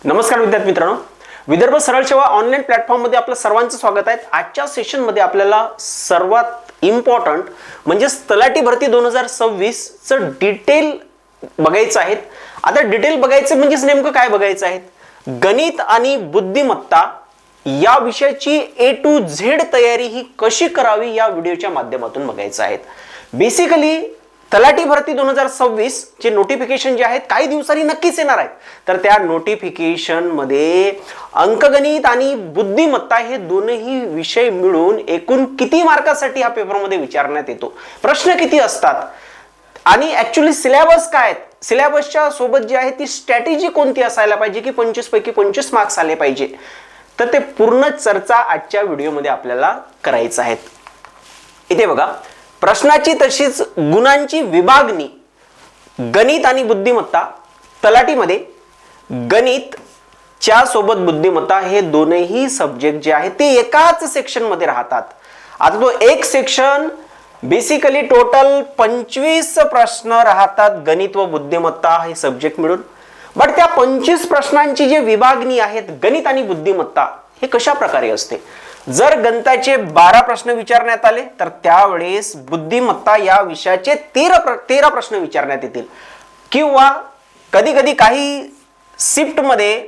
नमस्कार विद्यार्थी मित्रांनो, विदर्भ सरळ सेवा ऑनलाईन प्लॅटफॉर्म मध्ये आपलं सर्वांचं स्वागत आहे। आजच्या सेशन मध्ये आपल्याला सर्वात इम्पॉर्टंट म्हणजे तलाठी भरती 2026 चं डिटेल बघायचं आहे। आता डिटेल बघायचं म्हणजे नेमकं काय बघायचं आहे, गणित आणि बुद्धिमत्ता या विषयाची A to Z तयारी ही कशी करावी या व्हिडिओच्या माध्यमातून बघायचं आहे। बेसिकली तलाठी भरती 2026 चे नोटिफिकेशन जे आहेत काही दिवसांनी नक्कीच येणार आहेत। तर त्या नोटिफिकेशन मध्ये अंकगणित आणि बुद्धिमत्ता हे दोन्ही विषय मिळून एकूण किती मार्कासाठी हा पेपर मध्ये विचारण्यात येतो, प्रश्न किती असतात आणि ऍक्च्युअली सिलेबस काय आहेत, सिलेबसच्या सोबत जे आहे ती स्ट्रॅटेजी कोणती असायला पाहिजे की 25 पैकी 25 मार्क्स आले पाहिजे, तर ते पूर्ण चर्चा आजच्या व्हिडिओमध्ये आपल्याला करायचं आहे। इथे बघा, प्रश्नाची तशीच गुणांची विभागणी गणित आणि बुद्धिमत्ता तलाठीमध्ये गणित च्या सोबत बुद्धिमत्ता हे दोनही सब्जेक्ट जे आहेत ते एकाच सेक्शन मध्ये राहतात। आता तो एक सेक्शन बेसिकली टोटल 25 प्रश्न राहतात गणित व बुद्धिमत्ता हे सब्जेक्ट मिळून। बट त्या 25 प्रश्नांची जी विभागणी आहेत गणित आणि बुद्धिमत्ता हे कशा प्रकारे असते, जर गणिताचे 12 प्रश्न विचारण्यात आले तर त्यावेळेस बुद्धिमत्ता या विषयाचे 13 प्रश्न विचारण्यात येतील, किंवा कधी कधी काही शिफ्ट मध्ये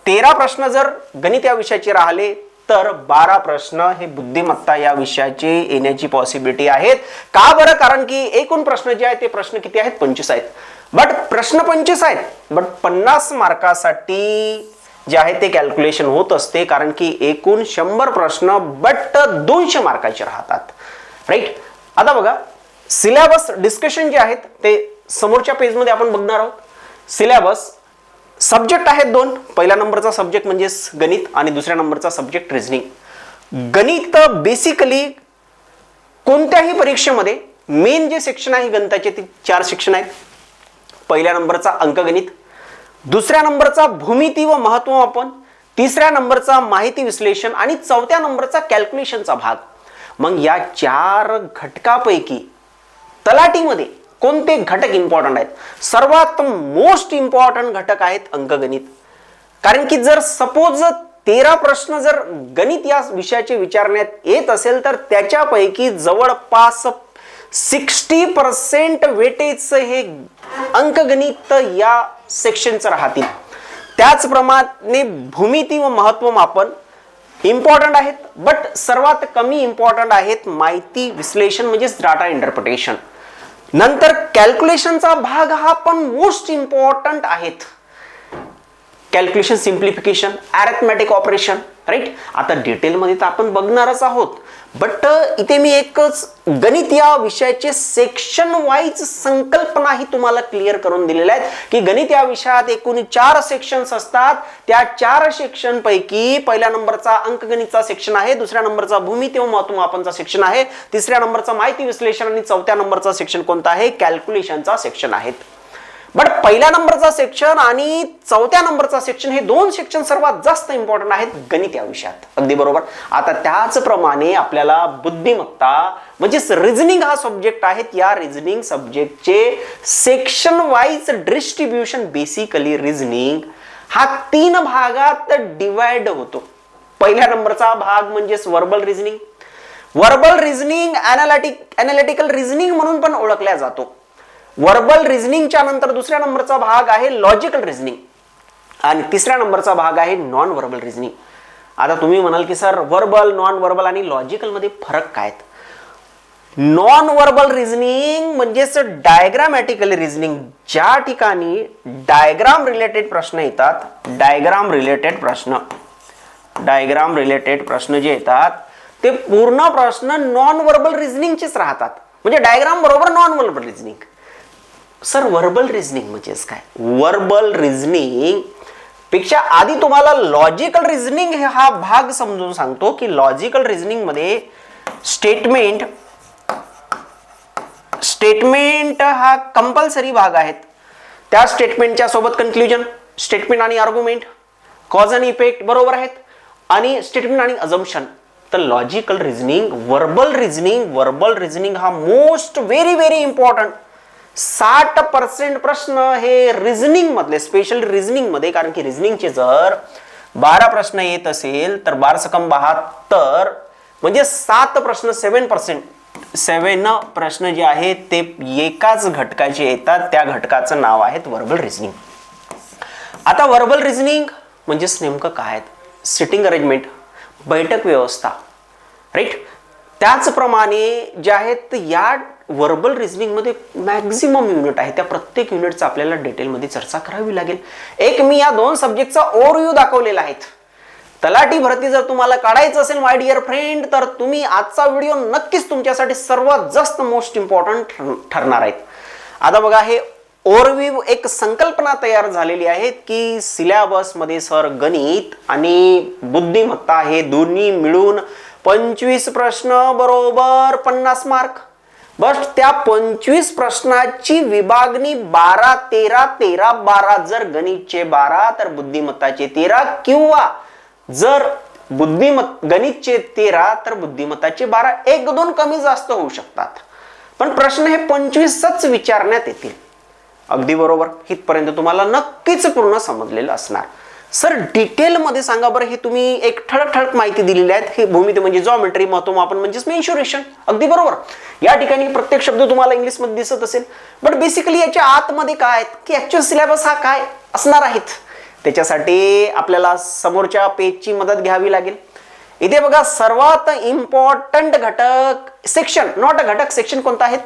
13 प्रश्न जर गणित या विषयाचे राहिले तर 12 प्रश्न हे बुद्धिमत्ता या विषयाचे येण्याची पॉसिबिलिटी आहेत। का बरं, कारण की एकूण प्रश्न जे आहेत ते प्रश्न किती आहेत, 25 आहेत। बट प्रश्न 25 आहेत, बट 50 मार्कासाठी जे आहे ते कॅल्क्युलेशन होत असते, कारण की एकूण 100 प्रश्न बट 200 मार्काचे राहतात, राईट। आता बघा, सिलेबस डिस्कशन जे आहेत ते समोरच्या पेज मध्ये आपण बघणार आहोत। सिलेबस सब्जेक्ट आहेत दोन, पहिल्या नंबरचा सब्जेक्ट म्हणजे गणित आणि दुसऱ्या नंबरचा सब्जेक्ट रिझनिंग। गणित बेसिकली कोणत्याही परीक्षेमध्ये मेन जे सेक्शन आहे गणिताचे ते 4 सेक्शन आहेत। पहिल्या नंबरचा अंकगणित, दुसऱ्या नंबरचा भूमिती व महत्त्वमापन, तिसऱ्या नंबरचा माहिती विश्लेषण आणि चौथ्या नंबरचा कॅल्क्युलेशनचा भाग। मग या 4 घटकापैकी तलाठीमध्ये कोणते घटक इम्पॉर्टंट आहेत, सर्वात मोस्ट इम्पॉर्टंट घटक आहेत अंकगणित। कारण की जर सपोज 13 प्रश्न जर गणित या विषयाचे विचारण्यात येत असेल तर त्याच्यापैकी जवळपास 60% वेटेज हे अंकगणित या सेक्शनचं राहतील। त्याचप्रमाणे भूमिती व महत्त्वमापन इम्पॉर्टंट आहेत, बट सर्वात कमी इम्पॉर्टंट आहेत माहिती विश्लेषण म्हणजे डाटा इंटरप्रिटेशन। नंतर कॅल्क्युलेशनचा भाग हा पण मोस्ट इम्पॉर्टंट आहेत, calculation simplification, arithmetic operation, right. आता डिटेल मध्ये तर आपण बघणारच आहोत, बट इथे मी एकच गणित या विषयाचे सेक्शन वाईज संकल्पना ही तुम्हाला क्लिअर करून दिलेल्या आहेत की गणित या विषयात एकूण 4 सेक्शन्स असतात। त्या 4 सेक्शन पैकी पहिल्या नंबरचा अंकगणितचा सेक्शन आहे, दुसऱ्या नंबरचा भूमिती व महत्त्वमापनचा सेक्शन आहे, तिसऱ्या नंबरचा माहिती विश्लेषण आणि चौथ्या नंबरचा सेक्शन कोणता आहे, कॅल्क्युलेशनचा सेक्शन आहेत। बट पहिल्या नंबरचा सेक्शन आणि चौथ्या नंबरचा सेक्शन हे 2 सेक्शन सर्वात जास्त इम्पॉर्टंट आहेत गणित या विषयात, अगदी बरोबर। आता त्याचप्रमाणे आपल्याला बुद्धिमत्ता म्हणजे रिझनिंग हा सब्जेक्ट आहे, या रिझनिंग सब्जेक्टचे section wise distribution basically reasoning हा 3 भागात डिवाइड होतो। पहिल्या नंबरचा भाग म्हणजे verbal reasoning, verbal reasoning analytical reasoning म्हणून पण ओळखला जातो। वर्बल रिझनिंगच्या नंतर दुसऱ्या नंबरचा भाग आहे लॉजिकल रिझनिंग आणि तिसऱ्या नंबरचा भाग आहे नॉन वर्बल रिझनिंग। आता तुम्ही म्हणाल की सर वर्बल, नॉन वर्बल आणि लॉजिकल मध्ये फरक काय आहेत? नॉन वर्बल रिझनिंग म्हणजेच डायग्रामॅटिकल रिझनिंग, ज्या ठिकाणी डायग्राम रिलेटेड प्रश्न येतात, डायग्राम रिलेटेड प्रश्न जे येतात ते पूर्ण प्रश्न नॉन वर्बल रिझनिंगचेच राहतात, म्हणजे डायग्राम बरोबर non verbal reasoning. Sir verbal reasoning म्हणजेच काय? वर्बल रिझनिंग पेक्षा आधी तुम्हाला लॉजिकल रिझनिंग हा भाग समजून सांगतो की लॉजिकल रिझनिंग मध्ये स्टेटमेंट हा कंपल्सरी भाग आहेत। त्या स्टेटमेंटच्या सोबत कन्क्लुजन, स्टेटमेंट आणि आर्ग्युमेंट, कॉज आणि इफेक्ट बरोबर आहेत, आणि स्टेटमेंट आणि अझम्पशन। तर लॉजिकल रिझनिंग, वर्बल रिझनिंग हा मोस्ट व्हेरी इम्पॉर्टंट 60% प्रश्न हे रिझनिंग मधले, स्पेशली रिझनिंग मध्ये, कारण की रिझनिंगचे जर 12 प्रश्न येत असेल तर 12×72 म्हणजे 7 प्रश्न, 7 प्रश्न जे आहेत ते एकाच घटकाचे येतात. त्या घटकाचं नाव आहे व्हर्बल रिझनिंग. आता व्हर्बल रिझनिंग म्हणजेच नेमकं काय? सिटिंग अरेंजमेंट, बैठक व्यवस्था, राईट. त्याचप्रमाणे जे आहेत या व्हर्बल रिझनिंग मध्ये मॅक्झिमम युनिट आहे, त्या प्रत्येक युनिटचा आपल्याला डिटेलमध्ये चर्चा करावी लागेल. एक मी या 2 सब्जेक्टचा ओव्हरव्ह्यू दाखवलेला आहे. तलाठी भरती जर तुम्हाला काढायचं असेल माय डिअर फ्रेंड, तर तुम्ही आजचा व्हिडिओ नक्कीच तुमच्यासाठी सर्वात जास्त मोस्ट इम्पॉर्टंट ठरणार आहेत. आता बघा, हे ओव्हरव्ह्यू एक संकल्पना तयार झालेली आहे की सिलेबस मध्ये सर गणित आणि बुद्धिमत्ता हे दोन्ही मिळून 25 प्रश्न बरोबर 50 मार्क. बस त्या 25 प्रश्नाची विभागणी 12, 13, 13, 12. जर गणितचे 12 तर बुद्धिमत्ताचे 13, किंवा जर गणितचे 13 तर बुद्धिमत्ताचे 12. 1-2 कमी जास्त होऊ शकतात, पण प्रश्न हे 25च विचारण्यात येतील. अगदी बरोबर. इथपर्यंत तुम्हाला नक्कीच पूर्ण समजलेलं असणार. सर डिटेल मध्ये सांगा बरं, हे तुम्ही एक ठळक ठळक माहिती दिलेली आहेत. हे भूमिती म्हणजे जॉमेट्री, महत्वमापन म्हणजेच मेन्शुरेशन. अगदी बरोबर. या ठिकाणी प्रत्येक शब्द तुम्हाला इंग्लिश मध्ये दिसत असेल, बट बेसिकली याच्या आतमध्ये काय आहेत की ऍक्च्युअल सिलेबस हा काय असणार आहेत, त्याच्यासाठी आपल्याला समोरच्या पेजची मदत घ्यावी लागेल. इथे बघा, सर्वात इम्पॉर्टंट घटक सेक्शन, नॉट घटक, सेक्शन कोणता आहेत?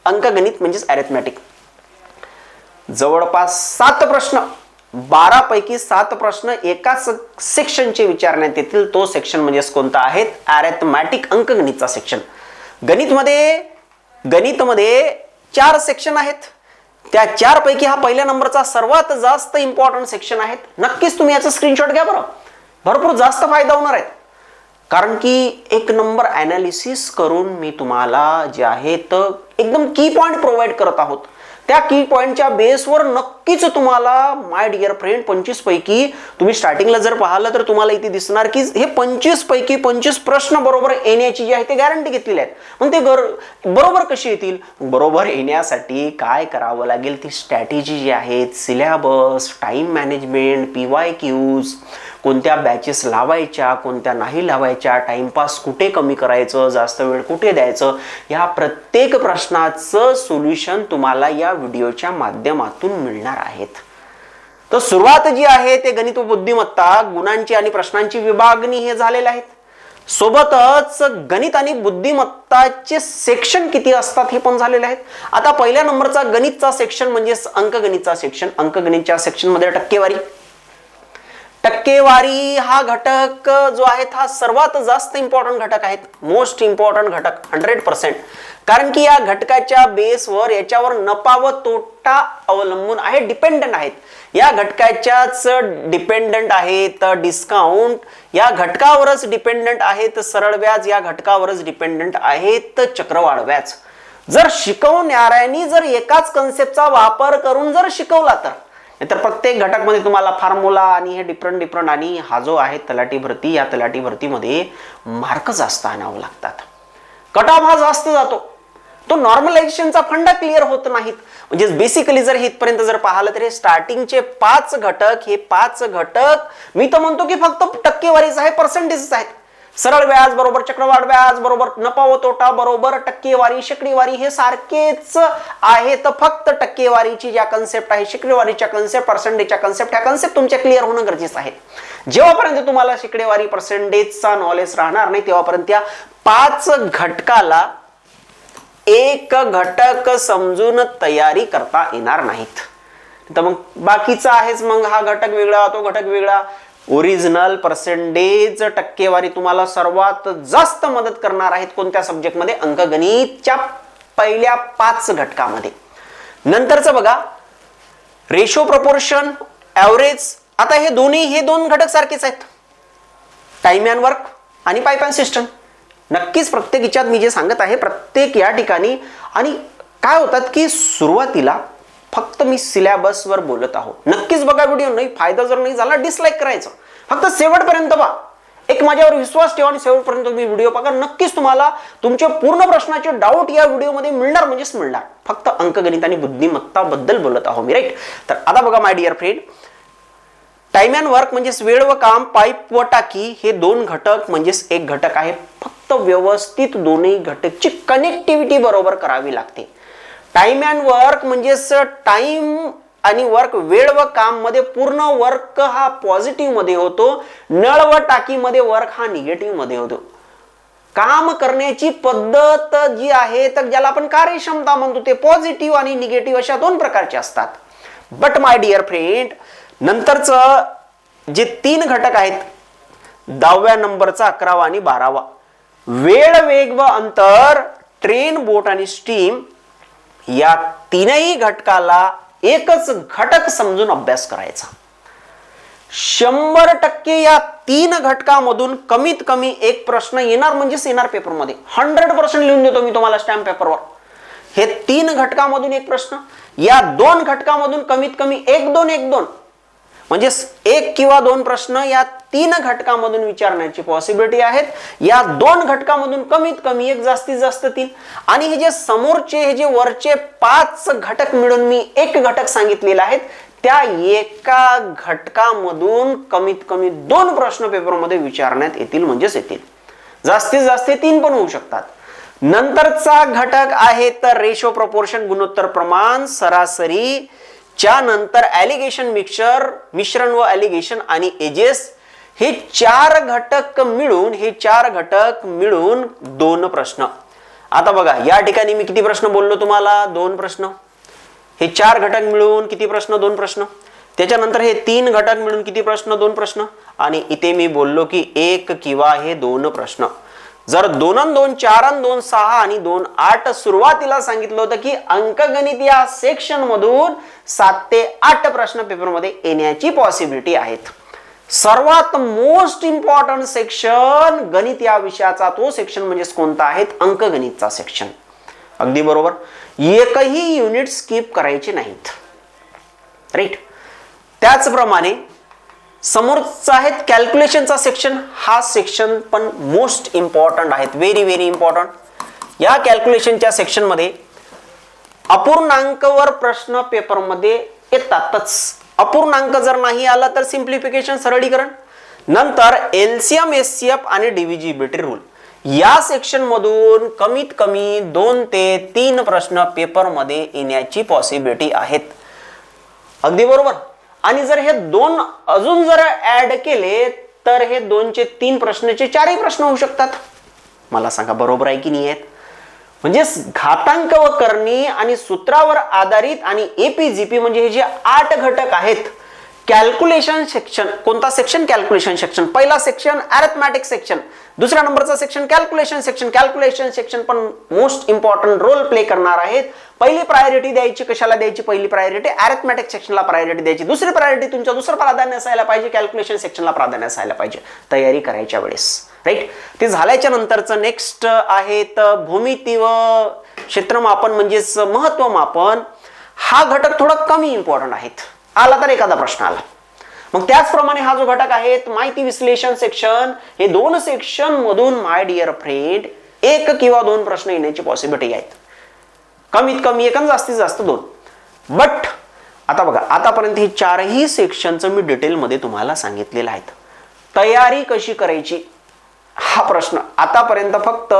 अंकगणित म्हणजेच अरिथमॅटिक. जवळपास 7 प्रश्न, 12 पैकी 7 प्रश्न एकाच सेक्शनचे विचारण्यात येतील. तो सेक्शन म्हणजे कोणता आहे? अरिथमॅटिक, अंकगणितचा सेक्शन. गणितमध्ये 4 सेक्शन आहेत. त्या 4 पैकी हा पहिल्या नंबरचा सर्वात जास्त इम्पॉर्टंट सेक्शन आहे. नक्कीच तुम्ही याचा स्क्रीनशॉट घ्या बरं, भरपूर जास्त फायदा होणार आहे. कारण की 1 नंबर अनालिसिस करून मी तुम्हाला जे आहे तर एकदम की पॉइंट प्रोव्हाइड करत आहोत. त्या की पॉइंटच्या बेसवर नक्कीच तुम्हाला माय डिअर फ्रेंड 25 पैकी, तुम्ही स्टार्टिंगला जर पाहिलं तर तुम्हाला इथे दिसणार की हे 25 पैकी 25 प्रश्न बरोबर येण्याची जी आहे ते गॅरंटी घेतलेली आहेत. मग ते बरोबर कशी येतील? बरोबर येण्यासाठी काय करावं लागेल? ती स्ट्रॅटेजी जी आहेत, सिलेबस, टाइम मॅनेजमेंट, PYQs, कोणत्या बॅचेस लावायच्या, कोणत्या नाही लावायच्या, टाइमपास कुठे कमी करायचं, जास्त वेळ कुठे द्यायचं, या प्रत्येक प्रश्नाचं सोल्युशन तुम्हाला या व्हिडिओच्या माध्यमातून मिळणार आहेत. तर सुरुवात जी आहे ते गणित व बुद्धिमत्ता, गुणांची आणि प्रश्नांची विभागणी हे झालेले आहेत. सोबतच गणित आणि बुद्धिमत्ताचे सेक्शन किती असतात हे पण झालेले आहेत. आता पहिल्या नंबरचा गणितचा सेक्शन म्हणजे अंकगणितचा सेक्शन. अंकगणितच्या सेक्शन मध्ये टक्केवारी हा घटक जो आहे हा सर्वात जास्त इम्पॉर्टंट घटक आहे, मोस्ट इम्पॉर्टंट घटक 100%. कारण की या घटकाच्या बेसवर याच्यावर नफा व तोटा अवलंबून आहे, डिपेंडंट आहेत. या घटकाच्याच डिपेंडंट आहेत डिस्काउंट, या घटकावरच डिपेंडंट आहेत सरळ व्याज, या घटकावरच डिपेंडंट आहेत चक्रवाढ व्याज. जर शिकवणाऱ्यांनी जर एकाच कन्सेप्टचा वापर करून जर शिकवला तर प्रत्येक घटकमध्ये तुम्हाला फॉर्म्युला आणि हे डिफरंट आणि हा जो आहे तलाठी भरती, या तलाठी भरतीमध्ये मार्क जास्त आणावं लागतात, कट ऑफ हा जास्त जातो, तो नॉर्मलायझेशनचा फंडा क्लिअर होत नाहीत. म्हणजे बेसिकली जर हे इथपर्यंत जर पाहिलं तर हे स्टार्टिंगचे 5 घटक, हे 5 घटक मी तर म्हणतो की फक्त टक्केवारीच आहे, पर्सेंटेज आहेत. सरळ व्याज बरोबर चक्रवाढ व्याज बरोबर नफा व तोटा बरोबर टक्केवारी, शेकडेवारी हे सारखेच आहे. तर फक्त टक्केवारीची ज्या कन्सेप्ट आहे, शेकडेवारीच्या कन्सेप्ट, पर्सेंटेजच्या कन्सेप्ट, ह्या कन्सेप्ट तुमच्या क्लिअर होणं गरजेचं आहे. जेव्हापर्यंत तुम्हाला शेकडेवारी पर्सेंटेजचा नॉलेज राहणार नाही तेव्हापर्यंत त्या 5 घटकाला एक घटक समजून तयारी करता येणार नाहीत. तर मग बाकीचा आहेच, मग हा घटक वेगळा, तो घटक वेगळा. ओरिजिनल पर्सेंटेज टक्केवारी तुम्हाला सर्वात जास्त मदत करणार आहेत कोणत्या सब्जेक्टमध्ये? अंकगणितच्या पहिल्या 5 घटकामध्ये. नंतरचं बघा रेशो, प्रपोर्शन, ॲव्हरेज. आता हे 2 घटक सारखेच आहेत, टाइम अँड वर्क आणि पाईप अँड सिस्टम. नक्कीच प्रत्येक विचारात मी जे सांगत आहे प्रत्येक या ठिकाणी. आणि काय होतात की सुरुवातीला फक्त मी सिलेबसवर बोलत आहोत. नक्कीच बघा व्हिडिओ, नाही फायदा जर नाही झाला डिसलाईक करायचं, फक्त शेवटपर्यंत पहा. एक माझ्यावर विश्वास ठेवा आणि शेवटपर्यंत तुम्ही व्हिडिओ बघा. नक्कीच तुम्हाला तुमचे पूर्ण प्रश्नाचे डाऊट या व्हिडिओमध्ये मिळणार म्हणजेच मिळणार. फक्त अंकगणित आणि बुद्धिमत्ता बद्दल बोलत आहो मी, राईट. तर आता बघा my dear friend, time and work म्हणजेच वेळ व काम, पाईप व टाकी हे दोन घटक म्हणजेच एक घटक आहे. फक्त व्यवस्थित दोन्ही घटकची कनेक्टिव्हिटी बरोबर करावी लागते. टाइम अँड वर्क म्हणजेच टाइम आणि वर्क, वेळ व काम मध्ये पूर्ण वर्क हा पॉझिटिव्ह मध्ये होतो, नळ व टाकी मध्ये वर्क हा निगेटिव्ह मध्ये होतो. काम करण्याची पद्धत जी आहे तर ज्याला आपण कार्यक्षमता म्हणतो ते पॉझिटिव्ह आणि निगेटिव्ह अशा दोन प्रकारचे असतात. बट माय डिअर फ्रेंड, नंतरचं जे तीन घटक आहेत 10व्या नंबरचा 11वा आणि 12वा, वेळ, वेग व अंतर, ट्रेन, बोट आणि स्टीम, या तीनही घटकाला एकच घटक समजून अभ्यास करायचा. 100% या तीन घटकामधून कमीत कमी एक प्रश्न येणार म्हणजेच येणार पेपरमध्ये. 100% लिहून देतो मी तुम्हाला स्टॅम्प पेपरवर. हे तीन घटकामधून एक प्रश्न, या दोन घटकामधून कमीत कमी एक दोन म्हणजे एक किंवा दोन प्रश्न या तीन घटकामधून विचारण्याची पॉसिबिलिटी आहेत. या दोन घटकामधून कमीत कमी एक, जास्तीत जास्त तीन. आणि हे जे समोरचे, हे जे वरचे 5 घटक मिळून मी एक घटक सांगितलेला आहे, त्या एका घटकामधून कमीत कमी 2 प्रश्न पेपरमध्ये विचारण्यात येतील म्हणजेच येतील. जास्तीत जास्त 3 पण होऊ शकतात. नंतरचा घटक आहे तर रेशो, प्रपोर्शन, गुणोत्तर प्रमाण, सरासरी, च्या नंतर ॲलिगेशन, मिश्रण व ॲलिगेशन आणि एजेस. हे चार घटक मिळून 2 प्रश्न. आता बघा या ठिकाणी मी किती प्रश्न बोललो तुम्हाला? 2 प्रश्न. हे 4 घटक मिळून किती प्रश्न? 2 प्रश्न. त्याच्यानंतर हे 3 घटक मिळून किती प्रश्न? 2 प्रश्न. आणि इथे मी बोललो की 1 किंवा हे 2 प्रश्न. जर 2 आणि 2 4 आणि 2 6 आणि 2 8 सुरुवातीला सांगितलं होतं की अंकगणित या सेक्शन मधून 7 ते 8 प्रश्न पेपरमध्ये येण्याची पॉसिबिलिटी आहेत. सर्वात मोस्ट इम्पॉर्टंट सेक्शन गणित या विषयाचा तो सेक्शन म्हणजे कोणता आहे? अंकगणितचा सेक्शन. अगदी बरोबर. एकही युनिट स्किप करायचे नाहीत, राईट. त्याचप्रमाणे समोरचा आहे कॅल्क्युलेशनचा सेक्शन. हा सेक्शन पण मोस्ट इम्पॉर्टंट आहेत, व्हेरी व्हेरी इम्पॉर्टंट. या कॅल्क्युलेशनच्या सेक्शन मध्ये अपूर्णांकवर प्रश्न पेपरमध्ये येतातच. अपूर्णांक जर नाही आला तर सिंप्लिफिकेशन, सरळीकरण. नंतर एलसीएम, एचसीएफ आणि डिव्हिजिबिलिटी रूल. या सेक्शन मधून कमीत कमी 2 ते 3 प्रश्न पेपरमध्ये येण्याची पॉसिबिलिटी आहेत. अगदी बरोबर. आणि जर हे 2 अजून जर ऍड केले तर हे 2 चे 3 प्रश्नाचे 4ही प्रश्न होऊ शकतात. मला सांगा बरोबर आहे की नाही आहेत? म्हणजे घातांक व करणी आणि सूत्रावर आधारित आणि एपीजीपी म्हणजे हे जे 8 घटक आहेत. कॅल्क्युलेशन सेक्शन, कोणता सेक्शन? Calculation section. पहिला सेक्शन अरिथमॅटिक सेक्शन, दुसऱ्या नंबरचा section calculation section. Calculation section पण मोस्ट इम्पॉर्टंट रोल प्ले करणार आहेत. पहिली प्रायोरिटी द्यायची कशाला द्यायची? पहिली प्रायोरिटी अरिथमॅटिक सेक्शनला प्रायोरिटी द्यायची. दुसरी प्रायोरिटी तुमच्या दुसरं प्राधान्य असायला पाहिजे, कॅल्क्युलेशन सेक्शनला प्राधान्य असायला पाहिजे तयारी करायच्या वेळेस, राईट. ते झाल्याच्या नंतरचं नेक्स्ट आहे तर भूमिती व क्षेत्रमापन म्हणजेच महत्वमापन. हा घटक थोडा कमी इम्पॉर्टंट आहेत. आला तर एखादा प्रश्न आला. मग त्याचप्रमाणे हा जो घटक आहे माहिती विश्लेषण सेक्शन. हे 2 सेक्शन मधून माय डिअर फ्रेंड 1 किंवा 2 प्रश्न येण्याची पॉसिबिलिटी आहेत. कमीत कमी 1 आणि जास्तीत जास्त 2. बट आता बघा, आतापर्यंत हे 4ही सेक्शनचं मी डिटेलमध्ये तुम्हाला सांगितलेलं आहे. तयारी कशी करायची हा प्रश्न. आतापर्यंत फक्त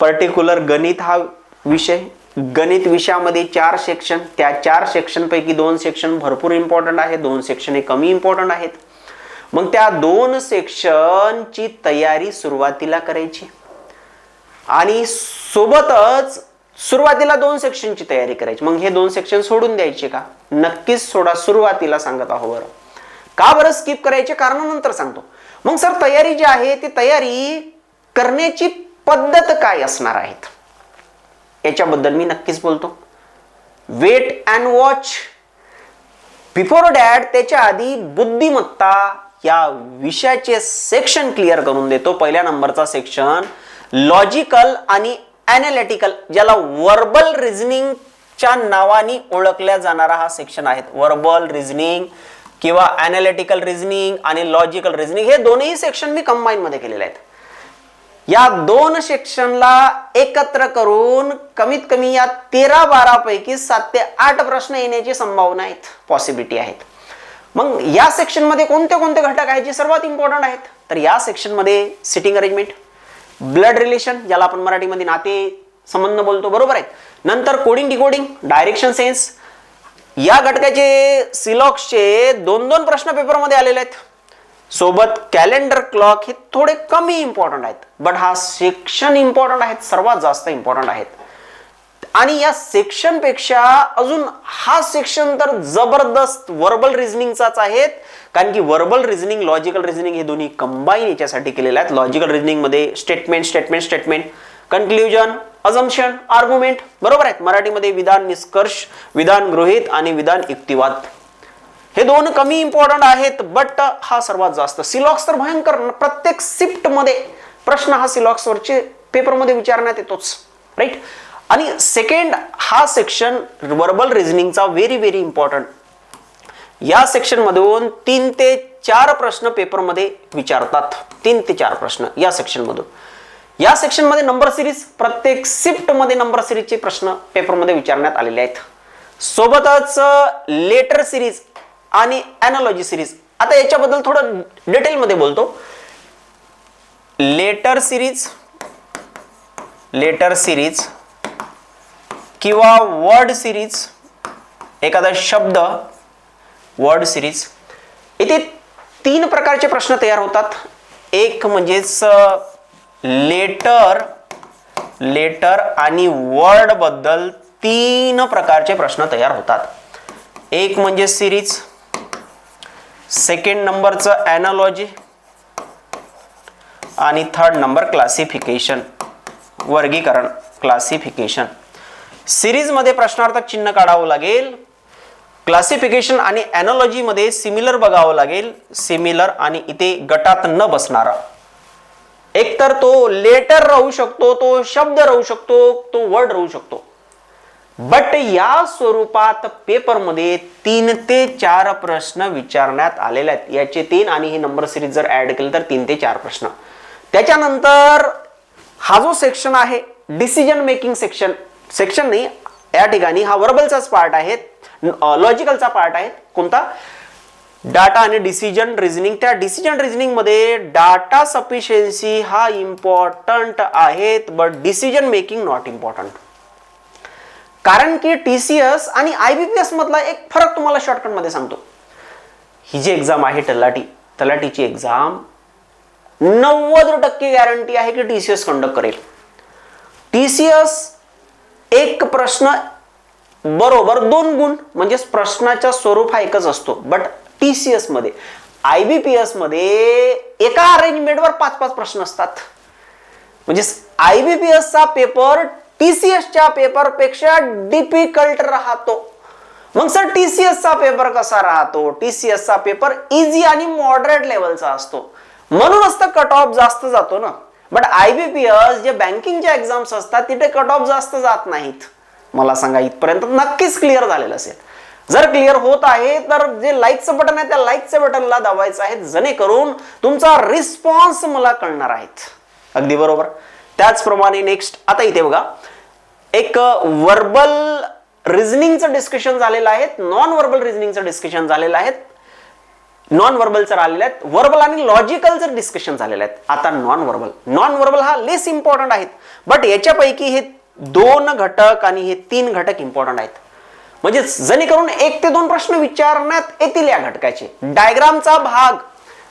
पर्टिक्युलर गणित हा विषय, गणित विषयामध्ये 4 सेक्शन, त्या 4 सेक्शन पैकी 2 सेक्शन भरपूर इम्पॉर्टंट आहे, 2 सेक्शन हे कमी इम्पॉर्टंट आहेत. मग त्या 2 सेक्शनची तयारी सुरुवातीला करायची आणि सोबतच सुरुवातीला 2 सेक्शनची तयारी करायची. मग हे 2 सेक्शन सोडून द्यायचे का? नक्कीच सोडा. सुरुवातीला सांगत आहो. बरं का बरं स्किप करायचे? कारण नंतर सांगतो. मग सर तयारी जी आहे ती तयारी करण्याची पद्धत काय असणार आहेत याच्याबद्दल मी नक्कीच बोलतो. Wait and watch. Before that त्याच्या आधी बुद्धिमत्ता या विषयाचे सेक्शन क्लिअर करून देतो. पहिल्या नंबरचा सेक्शन लॉजिकल आणि ॲनालिटिकल, ज्याला वर्बल रिझनिंगच्या नावाने ओळखल्या जाणारा हा सेक्शन आहे. वर्बल रिझनिंग किंवा ॲनालिटिकल रिझनिंग आणि लॉजिकल रिझनिंग हे दोन्ही सेक्शन मी कंबाईन मध्ये केलेले आहेत. या दोन सेक्शनला एकत्र करून कमीत कमी या 13-12 पैकी 7 ते 8 प्रश्न येण्याची संभावना आहेत, पॉसिबिलिटी आहेत. मग या सेक्शन मध्ये कोणते कोणते घटक आहेत जे सर्वात इम्पॉर्टंट आहेत? तर या सेक्शन मध्ये सिटिंग अरेंजमेंट, ब्लड रिलेशन ज्याला आपण मराठीमध्ये नाते संबंध बोलतो, बरोबर आहे. नंतर कोडिंग डिकोडिंग, डायरेक्शन सेन्स, या घटकाचे सिलॉक्सचे 2-2 प्रश्न पेपरमध्ये आलेले आहेत. सोबत कॅलेंडर क्लॉक हे थोडे कमी इम्पॉर्टंट आहेत, बट हा सेक्शन इम्पॉर्टंट आहेत, सर्वात जास्त इम्पॉर्टंट आहेत. आणि या सेक्शन पेक्षा अजून हा सेक्शन तर जबरदस्त वर्बल रिझनिंगचाच आहेत, कारण की वर्बल रिझनिंग, लॉजिकल रिझनिंग हे दोन्ही कंबाईन याच्यासाठी केलेले आहेत. लॉजिकल रिझनिंग मध्ये स्टेटमेंट, कन्क्ल्युजन, अजम्पशन, आर्ग्युमेंट, बरोबर आहेत. मराठीमध्ये विधान निष्कर्ष, विधान गृहीत आणि विधान युक्तिवाद हे दोन कमी इम्पॉर्टंट आहेत, बट हा सर्वात जास्त. सिलॉक्स तर भयंकर, प्रत्येक शिफ्ट मध्ये प्रश्न हा सिलॉक्स वरचे पेपर मध्ये विचारण्यात येतोच, राईट. आणि सेकंड हा सेक्शन वर्बल रिझनिंगचा व्हेरी इम्पॉर्टंट. या सेक्शन मधून 3 ते 4 प्रश्न पेपर मध्ये विचारतात, 3 ते 4 प्रश्न या सेक्शन मधून. या सेक्शन मध्ये नंबर सिरीज, प्रत्येक शिफ्ट मध्ये नंबर सिरीजचे प्रश्न पेपर मध्ये विचारण्यात आलेले आहेत. सोबतच लेटर सिरीज आणि एनालॉजी सिरीज. आता याच्याबद्दल थोडं डिटेल मध्ये बोलतो. लेटर सिरीज किंवा वर्ड सिरीज, एखादा शब्द वर्ड सिरीज, इथे 3 प्रकारचे प्रश्न तयार होतात. एक म्हणजेच लेटर आणि वर्ड बद्दल 3 प्रकारचे प्रश्न तयार होतात. एक म्हणजे सिरीज, सेकंड नंबरचं एनालॉजी आणि थर्ड नंबर क्लासिफिकेशन, वर्गीकरण, क्लासिफिकेशन. सिरीज मध्ये प्रश्नार्थक चिन्ह काढावं लागेल. क्लासिफिकेशन आणि एनालॉजी मध्ये सिमिलर बघावं लागेल. सिमिलर आणि इथे गटात न बसणारा, एकतर तो लेटर राहू शकतो, तो शब्द राहू शकतो, तो वर्ड राहू शकतो. बट या स्वरूपात पेपर मध्ये 3 ते 4 प्रश्न विचारण्यात आलेले आहेत. याचे 3 आणि ही नंबर सिरीज जर ऍड केली तर 3 ते 4 प्रश्न. त्याच्यानंतर हा जो सेक्शन आहे डिसिजन मेकिंग सेक्शन नाही, या ठिकाणी हा वर्बलचाच पार्ट आहे, लॉजिकलचा पार्ट आहे. कोणता? डाटा आणि डिसिजन रिझनिंग. त्या डिसिजन रिझनिंग मध्ये डाटा सफिशियन्सी हा इम्पॉर्टंट आहेत, but decision making not important. कारण की TCS आणि IBPS मधला एक फरक तुम्हाला शॉर्टकट मध्ये सांगतो. ही जी एक्झाम आहे तलाठीची एक्झाम 90% गॅरंटी आहे की TCS कंडक्ट करेल. TCS एक प्रश्न बरोबर 2 गुण, म्हणजे प्रश्नाचा स्वरूप हा एकच असतो. बट TCS मध्ये, IBPS मध्ये एका अरेंजमेंटवर 5-5 प्रश्न असतात. म्हणजे IBPS चा पेपर TCS च्या पेपर पेक्षा डिफिकल्ट राहतो. मग सर TCS चा पेपर कसा राहतो? TCS चा पेपर इझी आणि मॉडरेट लेवलचा असतो, म्हणूनच तर कट ऑफ जास्त जातो ना. बट IBPS जे बँकिंगच्या एक्झाम्स असतात तिथे कट ऑफ जास्त जात नाहीत. मला सांगा इथपर्यंत नक्कीच क्लिअर झालेलं असेल. जर क्लिअर होत आहे तर जे लाईकचं बटन आहे त्या लाईकच्या बटनला दाबायचं आहे, जेणेकरून तुमचा रिस्पॉन्स मला कळणार आहेत. अगदी बरोबर. त्याचप्रमाणे नेक्स्ट आता इथे बघा, एक वर्बल रिझनिंगचं डिस्कशन झालेलं आहे, नॉन वर्बल रिझनिंगचं डिस्कशन झालेलं आहे, नॉन वर्बलचं आलेलं आहे, वर्बल आणि लॉजिकलचं डिस्कशन झालेलं आहे. आता नॉन वर्बल हा लेस इम्पॉर्टंट आहेत, बट याच्यापैकी हे 2 घटक आणि हे 3 घटक इम्पॉर्टंट आहेत. म्हणजे जेणेकरून 1 ते 2 प्रश्न विचारण्यात येतील या घटकाचे. डायग्रामचा भाग,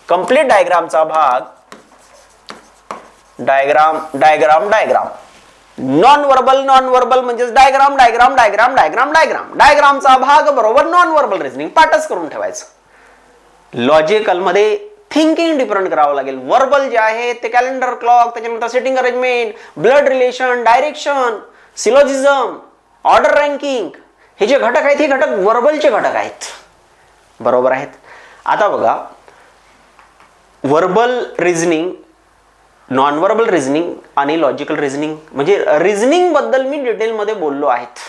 कंप्लीट डायग्रामचा भाग, डायग्राम नॉन वर्बल म्हणजे डायग्रामचा भाग बरोबर नॉन वर्बल रिझनिंग पाठच करून ठेवायचं. लॉजिकल मध्ये थिंकिंग डिफरंट करावं लागेल. वर्बल जे आहे ते कॅलेंडर क्लॉक, त्याच्यानंतर sitting arrangement, blood relation, direction, syllogism, order ranking, हे जे घटक आहेत हे घटक वर्बलचे घटक आहेत, बरोबर आहेत. आता बघा, verbal reasoning, non verbal reasoning आणि लॉजिकल रिझनिंग, म्हणजे रिझनिंग बद्दल मी डिटेल मध्ये बोललो आहेत.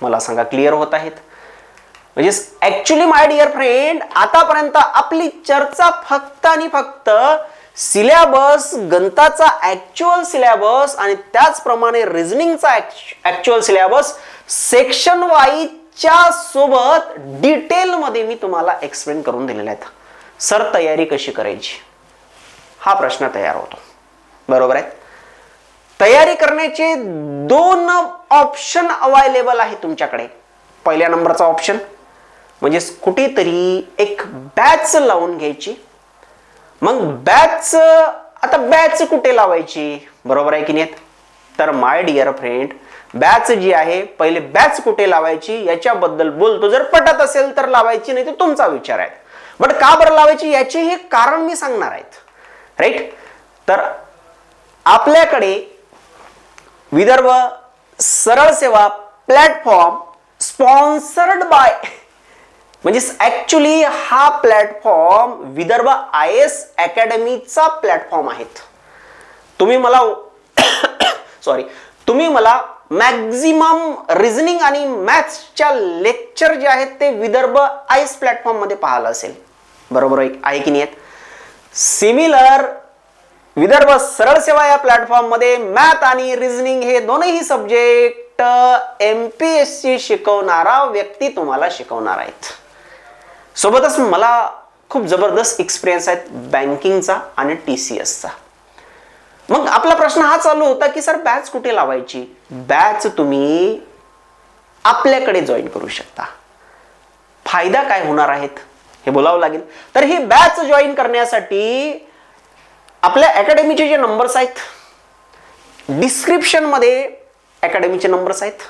मला सांगा क्लिअर होत आहेत? म्हणजे ऍक्च्युली माय डिअर फ्रेंड, आतापर्यंत आपली चर्चा फक्त आणि फक्त सिलेबस, गणिताचा ऍक्च्युअल सिलेबस आणि त्याचप्रमाणे रिझनिंगचा ऍक्च्युअल सिलेबस सेक्शन वाईजच्या सोबत डिटेल मध्ये मी तुम्हाला एक्सप्लेन करून दिलेला आहे. सर तयारी कशी करायची हा प्रश्न तयार होतो, बरोबर आहे. तयारी करण्याचे दोन ऑप्शन अवेलेबल आहे तुमच्याकडे. पहिल्या नंबरचा ऑप्शन म्हणजे कुठेतरी एक बॅच लावून घ्यायची. मग बॅच, आता बॅच कुठे लावायची, बरोबर आहे की नाही. तर माय डिअर फ्रेंड, बॅच जी आहे, पहिले बॅच कुठे लावायची याच्याबद्दल बोलतो. जर पटत असेल तर लावायची, नाही तर तुमचा विचार आहे. बट का बरं लावायची याचे हे कारण मी सांगणार आहेत, राईट. तर आपल्याकडे विदर्भ सरळ सेवा प्लॅटफॉर्म स्पॉन्सर्ड बाय, म्हणजे ऍक्च्युली हा प्लॅटफॉर्म विदर्भ IAS अकॅडमीचा प्लॅटफॉर्म आहेत. तुम्ही मला मॅक्झिमम रिझनिंग आणि मॅथ्सच्या लेक्चर जे आहेत ते विदर्भ IAS प्लॅटफॉर्म मध्ये पाहायला असेल, बरोबर आहे की नाही. सिमिलर विदर्भ सरळ सेवा या प्लॅटफॉर्म मध्ये मॅथ आणि रिझनिंग हे दोनही सब्जेक्ट MPSC शिकवणारा व्यक्ती तुम्हाला शिकवणार आहेत. सोबतच मला खूप जबरदस्त एक्सपिरियन्स आहे बँकिंगचा आणि TCSचा. मग आपला प्रश्न हा चालू होता की सर बॅच कुठे लावायची. बॅच तुम्ही आपल्याकडे जॉईन करू शकता. फायदा काय होणार आहेत हे बोलावं लागेल. तर ही बॅच जॉईन करण्यासाठी आपल्या अकॅडमीचे जे नंबर्स आहेत, डिस्क्रिप्शन मध्ये अकॅडमीचे नंबर्स आहेत,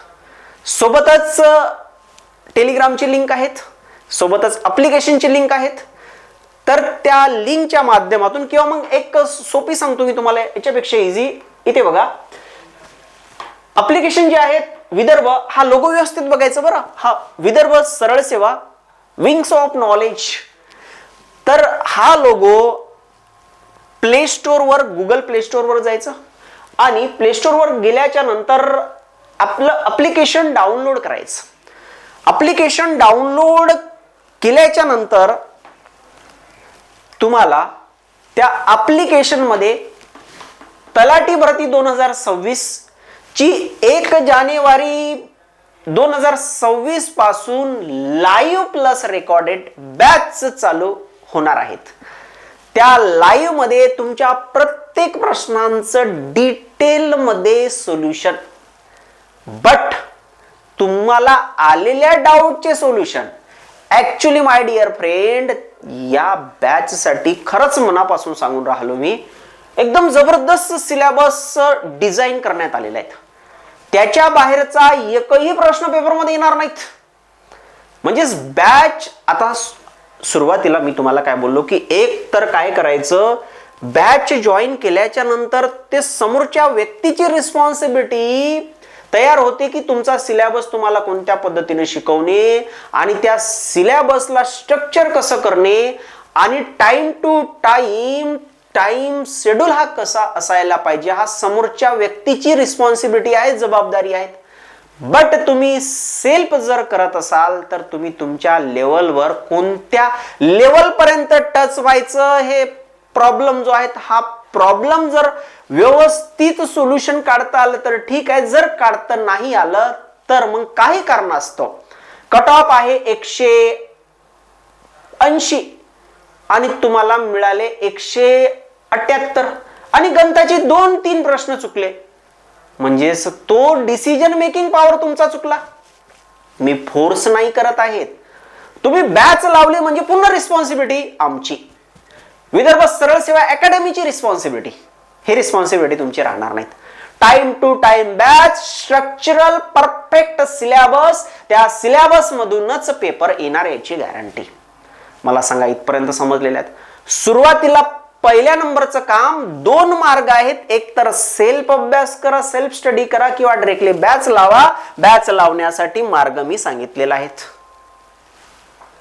सोबतच टेलिग्रामची लिंक आहेत, सोबतच ऍप्लिकेशनची लिंक आहेत. तर त्या लिंकच्या माध्यमातून किंवा मग एक सोपी सांगतो मी तुम्हाला याच्यापेक्षा इझी, इथे बघा ऍप्लिकेशन जे आहेत विदर्भ, हा लोगो व्यवस्थित बघायचं बरं. हा विदर्भ सरळ सेवा विंग्स ऑफ नॉलेज. तर हा लोगो प्ले स्टोर वर, गुगल प्ले स्टोर वर जायचं आणि प्ले स्टोर वर गेल्याच्या नंतर आपलं ऍप्लिकेशन डाउनलोड करायचं. ऍप्लिकेशन डाउनलोड केल्याच्या नंतर तुम्हाला त्या ऍप्लिकेशन मध्ये तलाठी भरती 2026 ची 1 जानेवारी 2026 पासून लाईव्ह प्लस रेकॉर्डेड बॅच चालू होणार आहेत. त्या लाईव्ह मध्ये तुमच्या प्रत्येक प्रश्नांचं डिटेल मध्ये सोल्युशन, बट तुम्हाला आलेल्या डाऊटचे solution. Actually my dear friend, या बॅच साठी खरंच मनापासून सांगून राहिलो मी, एकदम जबरदस्त सिलेबस डिझाईन करण्यात आलेले आहेत. त्याच्या बाहेरचा एकही प्रश्न पेपर मध्ये येणार नाहीत. म्हणजेच बॅच, आता सुरुवातीला मी तुम्हाला काय बोललो की एक तर काय करायचं, बॅच जॉईन केल्याच्या नंतर ते समोरच्या व्यक्तीची रिस्पॉन्सिबिलिटी तयार होते की तुमचा सिलेबस तुम्हाला कोणत्या पद्धतीने शिकवणे आणि त्या सिलेबसला स्ट्रक्चर कसं करणे आणि टाइम टू टाइम शेड्यूल हा कसा असायला पाहिजे, हा समोरच्या व्यक्तीची रिस्पॉन्सिबिलिटी आहे, जबाबदारी आहे. बट तुम्ही सेल्फ जर करत असाल तर तुम्ही तुमच्या लेवलवर कोणत्या लेवल पर्यंत टच व्हायचं हे प्रॉब्लेम जो आहे, हा प्रॉब्लेम जर व्यवस्थित सोल्युशन काढता आलं तर ठीक आहे. जर काढता नाही आलं तर मग काही कारणास्तव कट ऑफ आहे 180 आणि तुम्हाला मिळाले 178 आणि गणिताचे 2-3 प्रश्न चुकले, म्हणजेच तो डिसिजन मेकिंग पॉवर तुमचा चुकला. मी फोर्स नाही करत आहेत. तुम्ही बॅच लावली म्हणजे पूर्ण रिस्पॉन्सिबिलिटी आमची, विदर्भ सरळ सेवा अकॅडमीची रिस्पॉन्सिबिलिटी. हे रिस्पॉन्सिबिलिटी तुमची राहणार नाहीत. Time to time batch, structural perfect syllabus, त्या सिलेबस मधूनच पेपर येणार याची गॅरंटी. मला सांगा इथपर्यंत समजलेले आहेत. सुरुवातीला पहिल्या नंबरचं काम 2 मार्ग आहेत. एक तर सेल्फ अभ्यास करा, सेल्फ स्टडी करा किंवा डायरेक्टली बॅच लावा. बॅच लावण्यासाठी मार्ग मी सांगितलेला आहेत,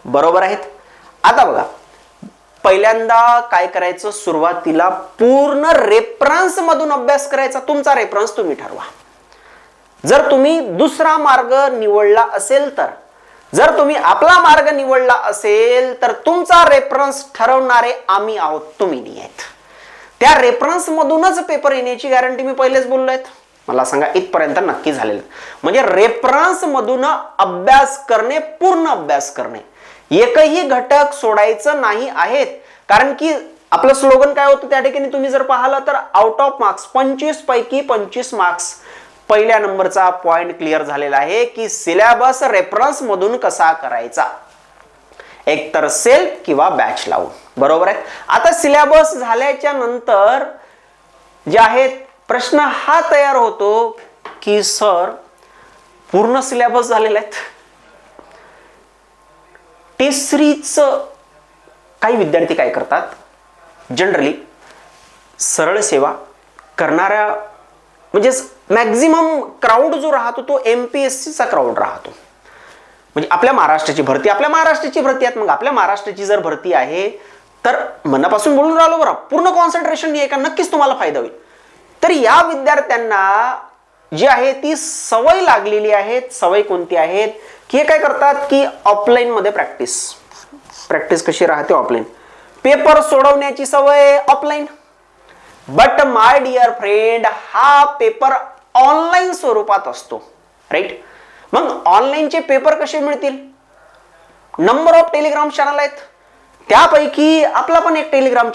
बरोबर आहेत. आता बघा, पहिल्यांदा काय करायचं, सुरुवातीला पूर्ण रेफरन्स मधून अभ्यास करायचा. तुमचा रेफरन्स तुम्ही ठरवा. जर तुम्ही दुसरा मार्ग निवडला असेल तर जर तुम्ही आपला मार्ग निवडला असेल तर तुमचा रेफरन्स ठरवणारे आम्ही आहोत, तुम्ही नाही आहेत. त्या रेफरन्स मधूनच पेपर येण्याची गॅरंटी मी पहिलेच बोललो आहेत. मला सांगा इथपर्यंत नक्की झालेलं. म्हणजे रेफरन्स मधून अभ्यास करणे, पूर्ण अभ्यास करणे, एकही घटक सोडायचं नाही आहेत. कारण की आपलं स्लोगन काय होतं त्या ठिकाणी तुम्ही जर पाहिलं तर आउट ऑफ मार्क्स 25 पैकी 25 मार्क्स. पहिल्या नंबरचा पॉइंट क्लिअर झालेला आहे की सिलेबस रेफरन्स मधून कसा करायचा, एकतर सेल्फ किंवा बॅच लावून. बरोबर आहे. आता सिलेबस झाल्याच्या नंतर जे आहेत प्रश्न हा तयार होतो की सर पूर्ण सिलेबस झालेला आहे. टेस्ट काही विद्यार्थी काय करतात, जनरली सरळ सेवा करणाऱ्या म्हणजे मॅक्झिमम क्राऊड जो राहतो तो एमपीएससीचा क्राऊड राहतो. म्हणजे आपल्या महाराष्ट्राची भरती आहेत. मग आपल्या महाराष्ट्राची जर भरती आहे तर मनापासून बोलून राहिलो बरं, पूर्ण कॉन्सन्ट्रेशन नाही का, नक्कीच तुम्हाला फायदा होईल. तर या विद्यार्थ्यांना जी आहे ती सवय लागलेली आहे. सवय कोणती आहेत की हे काय करतात की ऑफलाईन मध्ये प्रॅक्टिस कशी राहते ऑफलाईन, पेपर सोडवण्याची सवय offline. But my dear friend, हा पेपर ऑनलाईन स्वरूपात असतो, राईट. मग ऑनलाईनचे पेपर कसे मिळतील, नंबर ऑफ टेलिग्राम चॅनल आहेत. त्यापैकी आपला पण एक टेलिग्राम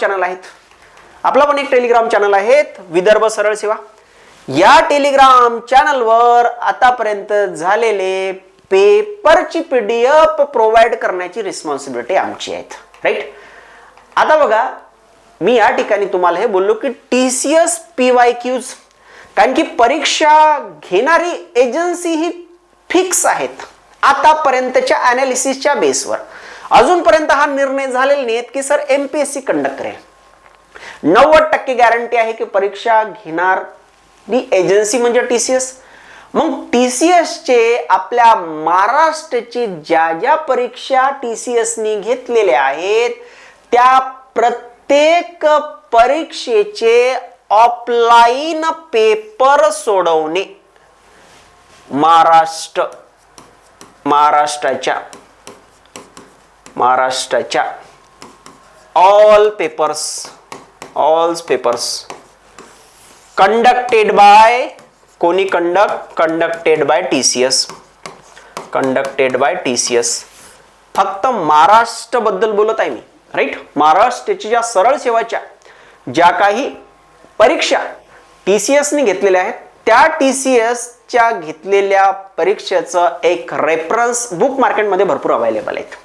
चॅनल आहे विदर्भ सरळ सेवा. या टेलिग्राम चॅनलवर आतापर्यंत झालेले पेपरची पीडीएफ प्रोव्हाइड करण्याची रिस्पॉन्सिबिलिटी आमची आहे, राईट. आता बघा, मी या ठिकाणी तुम्हाला हे बोललो की TCS PYQs, कारण की परीक्षा घेणारी एजन्सी ही फिक्स आहेत आतापर्यंतच्या अनालिसिसच्या बेसवर. अजूनपर्यंत हा निर्णय झालेला नाही की सर एमपीएससी कंडक्ट करेल. 90% गॅरंटी आहे की परीक्षा घेणारी एजन्सी म्हणजे TCS. मग TCSचे आपल्या महाराष्ट्राची ज्या परीक्षा TCSनी घेतलेल्या आहेत त्या प्रत्येक परीक्षेचे ऑफलाईन पेपर सोडवणे महाराष्ट्राच्या ऑल पेपर्स कंडक्टेड बाय कोणी कंडक्टेड बाय TCS. फक्त महाराष्ट्र बद्दल बोलत आहे मी, राईट. महाराष्ट्राच्या ज्या सरळ सेवाच्या ज्या काही परीक्षा TCSने घेतलेल्या आहेत त्या TCSच्या घेतलेल्या परीक्षेचं एक रेफरन्स बुक मार्केटमध्ये भरपूर अवेलेबल आहेत.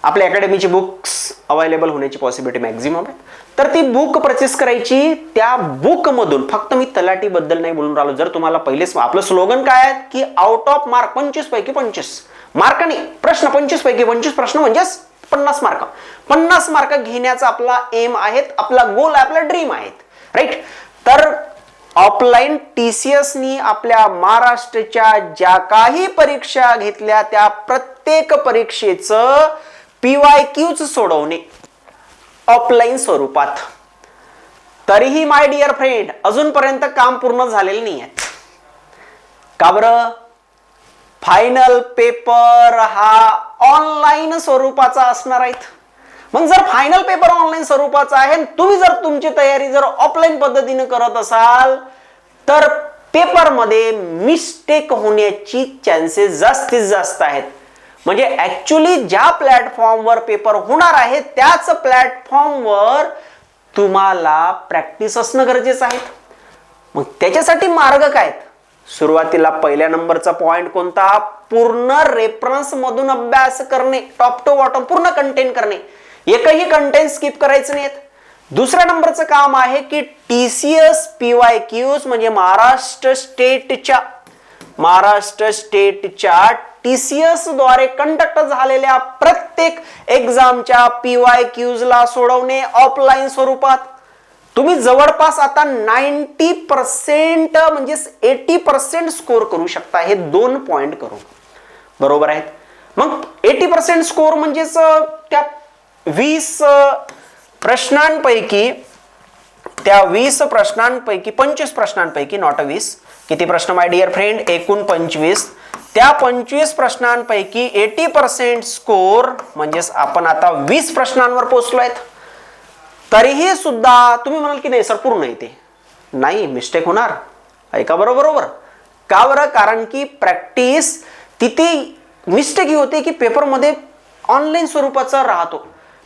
आपल्या अकॅडमीची बुक्स अवेलेबल होण्याची पॉसिबिलिटी मॅक्झिमम आहे. तर ती बुक परचेस करायची. त्या बुक मधून फक्त मी तलाठी बद्दल नाही बोलून राहिलो. जर तुम्हाला पहिलेच आपलं स्लोगन काय आहे की आउट ऑफ मार्क 25 पैकी 25 मार्कांनी प्रश्न, 25 पैकी 25 प्रश्न म्हणजेच 50 मार्क घेण्याचा आपला एम आहे, आपला गोल आहे, आपला ड्रीम आहे, राईट. तर ऑफलाईन TCSनी आपल्या महाराष्ट्राच्या ज्या काही परीक्षा घेतल्या त्या प्रत्येक परीक्षेचं PYQs सोडवणे ऑफलाईन स्वरूपात. तरीही माय डिअर फ्रेंड अजूनपर्यंत काम पूर्ण झालेलं नाही आहे. का बरं? फायनल पेपर हा ऑनलाईन स्वरूपाचा असणार आहे. मग जर फायनल पेपर ऑनलाईन स्वरूपाचा आहे, तुम्ही जर तुमची तयारी जर ऑफलाईन पद्धतीने करत असाल तर पेपरमध्ये मिस्टेक होण्याची चान्सेस जास्तीत जास्त आहेत. म्हणजे ऍक्च्युली ज्या प्लॅटफॉर्मवर पेपर होणार आहे त्याच प्लॅटफॉर्मवर तुम्हाला प्रॅक्टिस असणं गरजेचं आहे. मग त्याच्यासाठी मार्ग काय? सुरुवातीला पहिल्या नंबरचा पॉइंट कोणता? पूर्ण रेफरन्स मधून अभ्यास करणे, टॉप टू बॉटम पूर्ण कंटेंट करणे, एकही कंटेंट स्किप करायचं नाहीत. दुसऱ्या नंबरचं काम आहे की TCS PYQs म्हणजे महाराष्ट्र स्टेटच्या TCS द्वारे कंडक्ट झालेल्या प्रत्येक एक्झामच्या PYQs ला सोडवणे ऑफलाईन स्वरूपात. तुम्ही जवळपास आता 90% म्हणजे 80% स्कोर करू शकता हे 2 पॉइंट करून, बरोबर आहेत. मग 80% स्कोर म्हणजेच त्या 20 प्रश्नांपैकी 25 प्रश्नांपैकी नॉट 20 किती प्रश्न माय डिअर फ्रेंड? एकूण 25. त्या 25 प्रश्नांपैकी 80% स्कोर म्हणजेच आपण आता 20 प्रश्नांवर पोहोचलोय. तरीही सुद्धा तुम्ही म्हणाल की नाही सर पूर्ण येते. नाही, मिस्टेक होणार. ऐका बरोबर. का बरं? कारण की प्रॅक्टिस तिथे मिस्टेक ही होते की पेपरमध्ये ऑनलाईन स्वरूपाचा राहतो,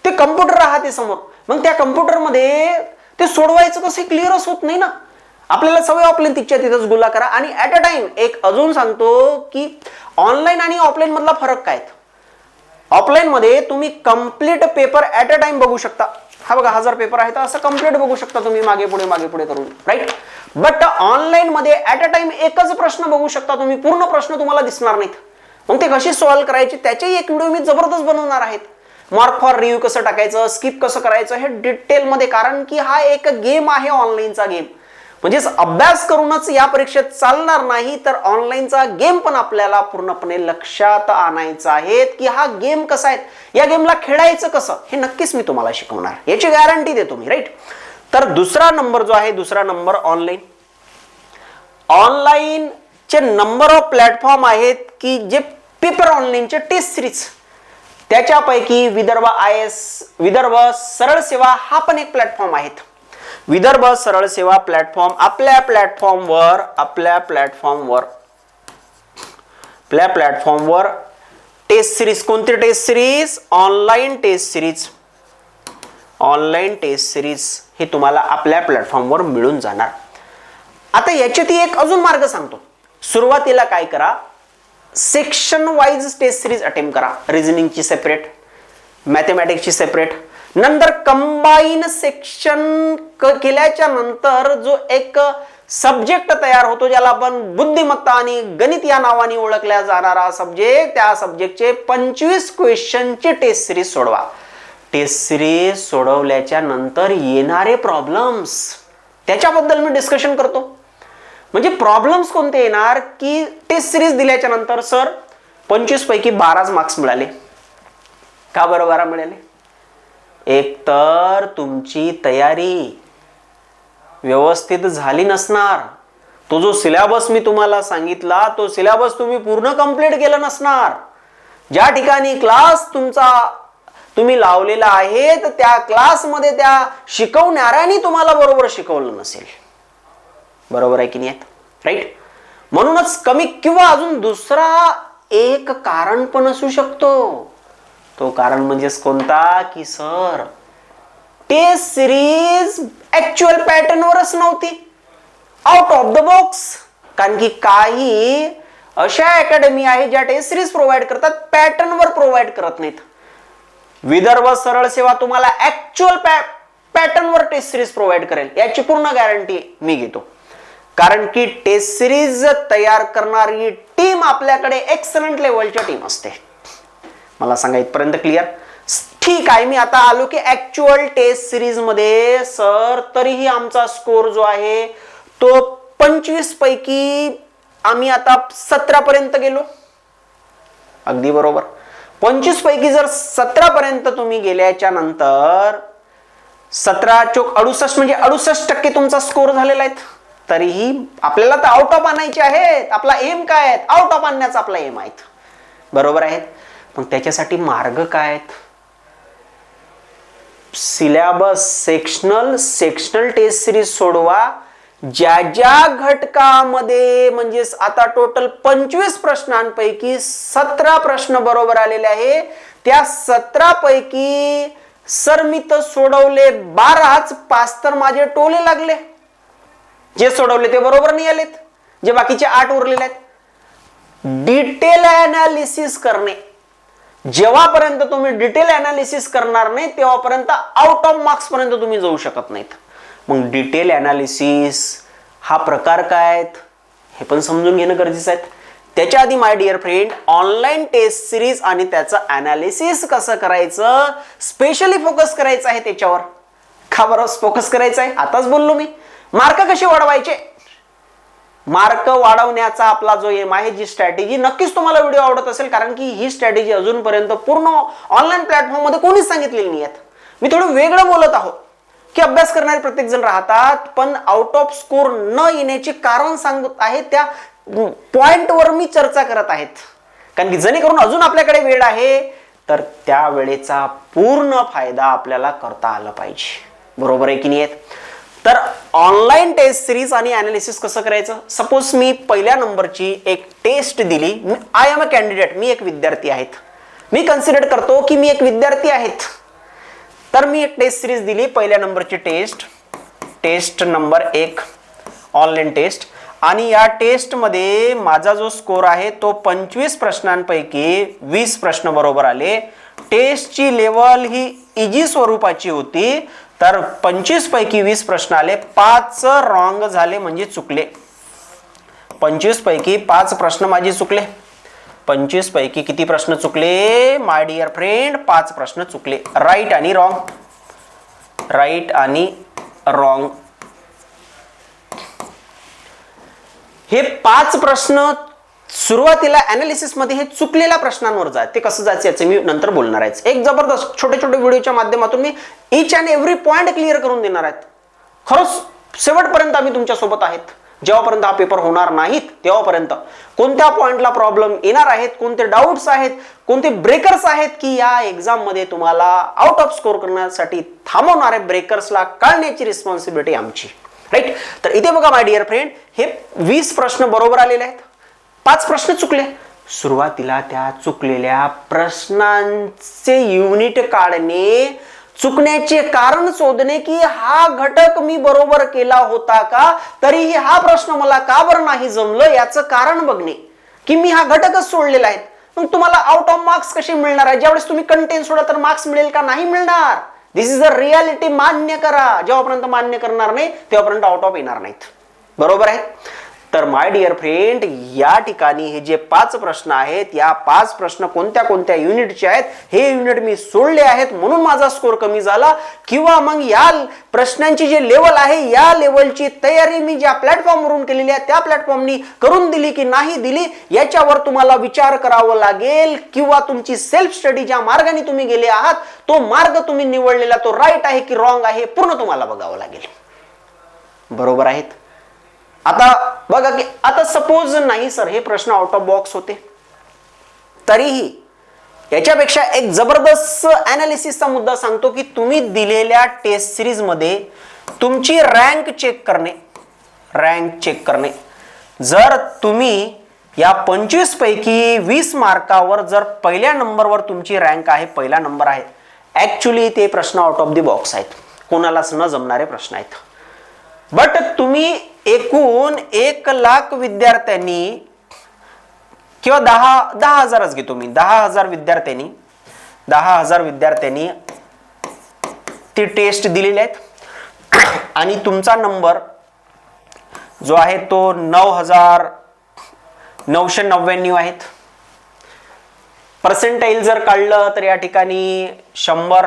ते कम्प्युटर राहते समोर. मग त्या कम्प्युटरमध्ये ते सोडवायचं कसं क्लिअरच होत नाही ना. आपल्याला सवय ऑफलाईन तिच्या तिथंच गुला करा. आणि ऍट अ टाइम एक अजून सांगतो की ऑनलाईन आणि ऑफलाईन मधला फरक काय? ऑफलाईन मध्ये तुम्ही complete paper at a time बघू शकता. हा बघा 1000 पेपर आहे तर असं कम्प्लीट बघू शकता तुम्ही मागे पुढे करून, राईट. बट ऑनलाईन मध्ये ऍट अ टाइम एकच प्रश्न बघू शकता तुम्ही, पूर्ण प्रश्न तुम्हाला दिसणार नाहीत. मग ते कशी सॉल्व्ह करायचे त्याचे एक व्हिडिओ मी जबरदस्त बनवणार आहेत. मार्क फॉर रिव्ह्यू कसं टाकायचं, स्किप कसं करायचं हे डिटेल मध्ये. कारण की हा एक गेम आहे, ऑनलाईनचा गेम. म्हणजेच अभ्यास करूनच या परीक्षेत चालणार नाही, तर ऑनलाईनचा गेम पण आपल्याला पूर्णपणे लक्षात आणायचा आहे की हा गेम कसा आहे, या गेमला खेळायचं कसं हे नक्कीच मी तुम्हाला शिकवणार, याची गॅरंटी देतो मी, राईट. तर दुसरा नंबर जो आहे, दुसरा नंबर ऑनलाईन. ऑनलाईन चे नंबर ऑफ प्लॅटफॉर्म आहेत की जे पेपर ऑनलाईनचे टेस्ट सिरीज, त्याच्यापैकी विदर्भ IAS, विदर्भ सरळ सेवा हा पण एक प्लॅटफॉर्म आहे. विदर्भ सरळ सेवा प्लॅटफॉर्म आपल्या प्लॅटफॉर्मवर टेस्ट सिरीज, कोणती test series? Online test series हे तुम्हाला आपल्या प्लॅटफॉर्मवर मिळून जाणार. आता याच्यात एक अजून मार्ग सांगतो. सुरुवातीला काय करा, section wise test series attempt करा. रिझनिंगची सेपरेट, मॅथमॅटिक्सची सेपरेट. नंतर कंबाईन सेक्शन केल्याच्या नंतर जो एक सब्जेक्ट तयार होतो, ज्याला आपण बुद्धिमत्ता आणि गणित या नावाने ओळखल्या जाणारा सब्जेक्ट, त्या सब्जेक्टचे 25 क्वेश्चनची टेस्ट सिरीज सोडवा. टेस्ट सिरीज सोडवल्याच्या नंतर येणारे प्रॉब्लेम्स, त्याच्याबद्दल मी डिस्कशन करतो. म्हणजे प्रॉब्लेम्स कोणते येणार की टेस्ट सिरीज दिल्याच्या नंतर सर 25 पैकी 12 मार्क्स मिळाले. का बरं 12 मिळाले? एक तर तुमची तयारी व्यवस्थित झाली नसणार. तो जो सिलेबस मी तुम्हाला सांगितला, तो सिलेबस तुम्ही पूर्ण कंप्लीट केला नसणार. ज्या ठिकाणी क्लास तुमचा तुम्ही लावलेला आहे, तर त्या क्लासमध्ये त्या शिकवणाऱ्यांनी तुम्हाला बरोबर शिकवलं नसेल. बरोबर आहे की नाही? राईट. म्हणूनच कमी किंवा अजून दुसरा एक कारण पण असू शकतो. तो कारण म्हणजेच कोणता की sir test series actual pattern वरच नव्हती, आउट ऑफ द बॉक्स. कारण की काही अशा अकॅडमी आहे ज्या टेस्ट सिरीज प्रोव्हाइड करतात, पॅटर्न वर प्रोव्हाइड करत नाहीत. विदर्भ सरळ सेवा तुम्हाला ऍक्च्युअल पॅटर्न वर टेस्ट सिरीज प्रोव्हाइड करेल, याची पूर्ण गॅरंटी मी घेतो. कारण की टेस्ट सिरीज तयार करणारी टीम आपल्याकडे एक्सलंट लेवलची टीम असते. मला सांगा इथपर्यंत क्लिअर? ठीक आहे. मी आता आलो की ऍक्च्युअल टेस्ट सिरीज मध्ये सर तरीही आमचा स्कोर जो आहे तो 25 पैकी आम्ही आता 17 पर्यंत गेलो. अगदी बरोबर. 25 पैकी जर 17 पर्यंत तुम्ही गेल्याच्या नंतर 17 चोक 68 म्हणजे 68% तुमचा स्कोर झालेला आहे. तरीही आपल्याला तर आउट ऑफ आणायचे आहेत. आपला एम काय आहे? आउट ऑफ आणण्याचा आपला एम आहे. बरोबर आहे. पण त्याच्यासाठी मार्ग काय आहेत? सिलेबस सेक्शनल टेस्ट सिरीज सोडवा. ज्या ज्या घटकामध्ये म्हणजेच आता टोटल 25 प्रश्नांपैकी 17 प्रश्न बरोबर आलेले आहे, त्या 17 पैकी सर मी तर सोडवले 12च, 5 तर माझे टोले लागले. जे सोडवले ते बरोबर नाही आलेत, जे बाकीचे 8 उरलेले आहेत. डिटेल अनालिसिस करणे, जेव्हापर्यंत तुम्ही डिटेल अनालिसिस करणार नाही तेव्हापर्यंत आउट ऑफ मार्क्स पर्यंत तुम्ही जाऊ शकत नाहीत. मग डिटेल अनालिसिस हा प्रकार काय आहेत हे पण समजून घेणं गरजेचं आहे. त्याच्या आधी my dear friend, online test series आणि त्याचं अनालिसिस कसं करायचं स्पेशली फोकस करायचं आहे त्याच्यावर. का बरं फोकस करायचं आहे? आताच बोललो मी. मार्क कसे वाढवायचे, मार्क वाढवण्याचा आपला जो एम आहे, जी स्ट्रॅटेजी, नक्कीच तुम्हाला व्हिडिओ आवडत असेल. कारण की ही स्ट्रॅटेजी अजूनपर्यंत पूर्ण ऑनलाईन प्लॅटफॉर्म मध्ये कोणीच सांगितलेली नाही आहेत. मी थोडं वेगळं बोलत आहोत. की अभ्यास करणारे प्रत्येक जण राहतात, पण आउट ऑफ स्कोर न येण्याचे कारण सांगत आहे, त्या पॉइंटवर मी चर्चा करत आहेत. कारण की जेणेकरून अजून आपल्याकडे वेळ आहे, तर त्या वेळेचा पूर्ण फायदा आपल्याला करता आला पाहिजे. बरोबर आहे की नाही? तर ऑनलाईन टेस्ट सिरीज आणि अनालिसिस कसं करायचं? सपोज मी पहिल्या नंबरची एक टेस्ट दिली. आय एम अ कॅन्डिडेट, मी एक विद्यार्थी आहेत. मी कन्सिडर करतो की मी एक विद्यार्थी आहेत. तर मी एक टेस्ट सिरीज दिली, पहिल्या नंबरची टेस्ट नंबर 1 ऑनलाईन टेस्ट. आणि या टेस्ट मध्ये माझा जो स्कोर आहे तो 25 प्रश्नांपैकी 20 प्रश्न बरोबर आले. टेस्टची लेवल ही इजी स्वरूपाची होती, तर 25 पैकी 20 प्रश्न आले, 5 रॉंग झाले म्हणजे चुकले. 25 पैकी 5 प्रश्न माझे चुकले. 25 पैकी किती प्रश्न चुकले माय डिअर फ्रेंड? 5 प्रश्न चुकले. राईट आणि रॉंग. हे 5 प्रश्न सुरुवातीला अनालिसिस मध्ये हे चुकलेल्या प्रश्नांवर जात. ते कसं जायचं याचं मी नंतर बोलणार आहे. एक जबरदस्त छोटे छोटे व्हिडिओच्या माध्यमातून मी each and every point clear करून देणार आहेत. खरंच शेवटपर्यंत आम्ही तुमच्या सोबत आहेत. जेव्हापर्यंत हा पेपर होणार नाहीत तेव्हापर्यंत कोणत्या पॉइंटला प्रॉब्लेम येणार आहेत, कोणते डाऊट्स आहेत, कोणते ब्रेकर्स आहेत, की या एक्झाम मध्ये तुम्हाला आउट ऑफ स्कोर करण्यासाठी थांबवणारे ब्रेकर्सला काढण्याची रिस्पॉन्सिबिलिटी आमची. राईट. तर इथे बघा माय डिअर फ्रेंड, हे 20 प्रश्न बरोबर आलेले आहेत, 5 प्रश्न चुकले. सुरुवातीला त्या चुकलेल्या प्रश्नांचे युनिट काढणे, चुकण्याचे कारण शोधणे, की हा घटक मी बरोबर केला होता का, तरीही हा प्रश्न मला का बरं नाही जमलं याचं कारण बघणे, की मी हा घटकच सोडलेला आहे. मग तुम्हाला आउट ऑफ मार्क्स कसे मिळणार आहे? ज्यावेळेस तुम्ही कंटेंट सोडा तर मार्क्स मिळेल का? नाही मिळणार. दिस इज अ रियालिटी. मान्य करा. जेव्हापर्यंत मान्य करणार नाही तेव्हापर्यंत आउट ऑफ येणार नाहीत. बरोबर आहे. तर माय डिअर फ्रेंड, या ठिकाणी हे जे 5 प्रश्न आहेत, या 5 प्रश्न कोणत्या कोणत्या युनिटचे आहेत, हे युनिट मी सोडले आहेत म्हणून माझा स्कोर कमी झाला. किंवा मग या प्रश्नांची जे लेवल आहे, या लेवलची तयारी मी ज्या प्लॅटफॉर्मवरून केलेली आहे त्या प्लॅटफॉर्मनी करून दिली की नाही दिली याच्यावर तुम्हाला विचार करावा लागेल. किंवा तुमची सेल्फ स्टडी ज्या मार्गाने तुम्ही गेले आहात तो मार्ग तुम्ही निवडलेला तो राईट आहे की रॉंग आहे पूर्ण तुम्हाला बघावं लागेल. बरोबर आहेत. आता बघा की आता सपोज नाही सर हे प्रश्न आउट ऑफ बॉक्स होते, तरीही याच्यापेक्षा एक जबरदस्त अनालिसिसचा मुद्दा सांगतो की तुम्ही दिलेल्या टेस्ट सिरीज मध्ये तुमची रँक चेक करणे. जर तुम्ही या 25 पैकी 20 मार्कावर जर पहिल्या नंबरवर तुमची रँक आहे, पहिला नंबर आहे, ऍक्च्युली ते प्रश्न आउट ऑफ द बॉक्स आहेत, कोणालाच न जमणारे प्रश्न आहेत. बट तुम्ही एकूण 1,00,000 विद्यार्थ्यांनी किंवा 10,000च घेतो मी, 10,000 विद्यार्थ्यांनी ती टेस्ट दिलेली आहेत आणि तुमचा नंबर जो आहे तो 9,999 आहेत. पर्सेंटाईल जर काढलं तर या ठिकाणी 100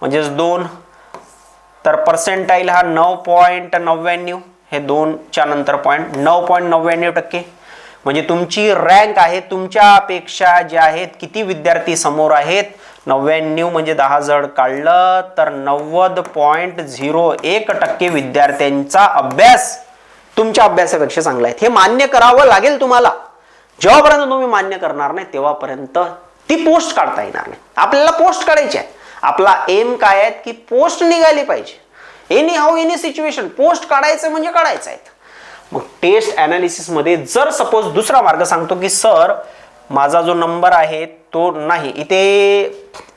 म्हणजेच 2, तर पर्सेंटाईल हा 9.99, हे 2च्या नंतर पॉइंट 9.99% म्हणजे तुमची रँक आहे. तुमच्यापेक्षा जे आहेत किती विद्यार्थी समोर आहेत, 99 म्हणजे 10 जड काढलं तर 90.01% विद्यार्थ्यांचा अभ्यास तुमच्या अभ्यासापेक्षा चांगला आहे. हे मान्य करावं लागेल तुम्हाला. जेव्हापर्यंत तुम्ही मान्य करणार नाही तेव्हापर्यंत ती पोस्ट काढता येणार नाही. आपल्याला पोस्ट काढायची आहे. आपला एम काय आहे की पोस्ट निघाली पाहिजे. Any how any situation post काढायचं म्हणजे काढायचं आहे. मग टेस्ट अनालिसिस मध्ये जर सपोज दुसरा मार्ग सांगतो की सर माझा जो नंबर आहे तो नाही, इथे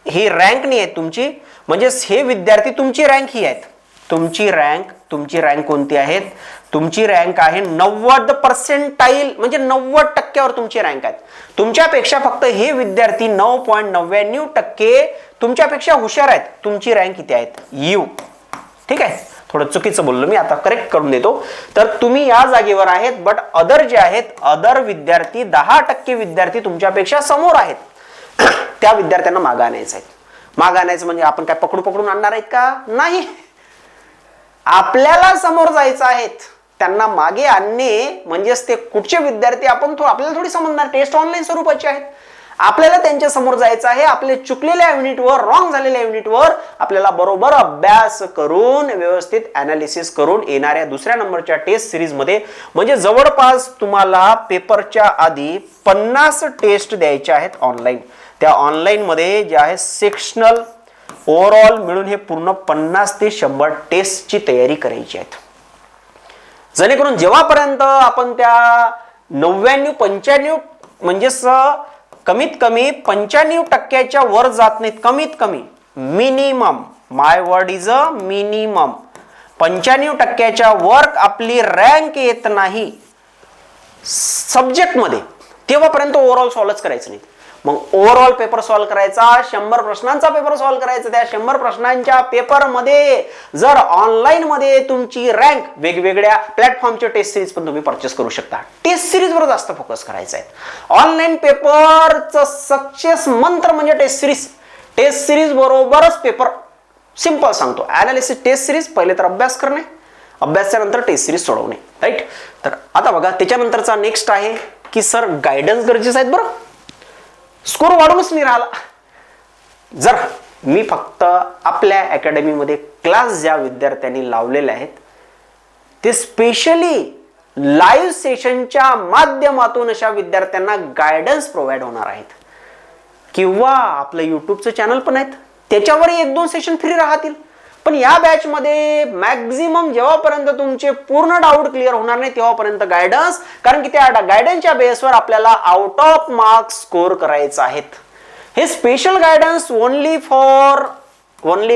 ही रँक नाही आहे तुमची, म्हणजे हे विद्यार्थी तुमची रँक ही आहेत. तुमची रँक कोणती आहे? तुमची रँक आहे 90% म्हणजे 90%वर तुमची रँक आहे. तुमच्यापेक्षा फक्त हे विद्यार्थी 9.99% तुमच्यापेक्षा हुशार आहेत. तुमची रँक किती आहेत? यू. ठीक आहे. थोडं चुकीचं बोललो मी, आता करेक्ट करून देतो. तर तुम्ही या जागेवर आहेत, बट अदर जे आहेत, अदर विद्यार्थी 10% विद्यार्थी तुमच्यापेक्षा समोर आहेत. त्या विद्यार्थ्यांना मागे आणायचं आहे. मागे आणायचं म्हणजे आपण काय पकडून आणणार आहेत का? नाही. आपल्याला समोर जायचं आहे. त्यांना मागे आणणे म्हणजेच ते कुठचे विद्यार्थी आपण आपल्याला थोडी समजणार. टेस्ट ऑनलाईन स्वरूपाची आहेत. आपल्याला त्यांच्या समोर जायचं आहे. आपले चुकलेल्या युनिटवर, रॉंग झालेल्या युनिटवर आपल्याला बरोबर अभ्यास करून, व्यवस्थित अनालिसिस करून येणाऱ्या दुसऱ्या नंबरच्या टेस्ट सिरीज मध्ये, म्हणजे जवळपास तुम्हाला पेपरच्या आधी 50 टेस्ट द्यायच्या आहेत ऑनलाईन. त्या ऑनलाईन मध्ये जे आहे सेक्शनल, ओव्हरऑल मिळून हे पूर्ण 50 ते 100 टेस्टची तयारी करायची आहे. जेणेकरून जेव्हापर्यंत आपण त्या 99-95 म्हणजेच कमीत कमी 95% वर जात नाहीत, कमीत कमी minimum, my word is a minimum 95% वर आपली रँक येत नाही सब्जेक्ट मध्ये, तेव्हापर्यंत ओव्हरऑल सॉल्व्ह करायचं नाही. मग ओव्हरऑल पेपर सॉल्व्ह करायचा, 100 प्रश्नांचा पेपर सॉल्व्ह करायचा. त्या 100 प्रश्नांच्या पेपर मध्ये जर ऑनलाईन मध्ये तुमची रँक, वेगवेगळ्या प्लॅटफॉर्मचे टेस्ट सिरीज पण तुम्ही परचेस करू शकता. टेस्ट सिरीज वर जास्त फोकस करायचा आहे. ऑनलाईन पेपरचं सक्सेस मंत्र म्हणजे टेस्ट सिरीज. टेस्ट सिरीज बरोबरच पेपर. सिंपल सांगतो, अनालिसिस टेस्ट सिरीज, पहिले तर अभ्यास करणे, अभ्यासाच्या नंतर टेस्ट सिरीज सोडवणे, राईट. तर आता बघा त्याच्यानंतरचा नेक्स्ट आहे की सर गायडन्स गरजेचं आहे. बरं, स्कोर वाढूनच नाही राहिला. जर मी फक्त आपल्या अकॅडमीमध्ये क्लास ज्या विद्यार्थ्यांनी लावलेले आहेत ते स्पेशली लाईव्ह सेशनच्या माध्यमातून अशा विद्यार्थ्यांना गायडन्स प्रोव्हाइड होणार आहेत. किंवा आपलं युट्यूबचं चॅनल पण आहेत, त्याच्यावर 1-2 सेशन फ्री राहतील. पण या बॅच मध्ये मॅक्झिमम जेव्हापर्यंत तुमचे पूर्ण डाऊट क्लिअर होणार नाही तेव्हापर्यंत गायडन्स, कारण की त्या गायडन्सच्या बेसवर आपल्याला आउट ऑफ मार्क्स स्कोर करायचे आहेत. हे स्पेशल गायडन्स ओनली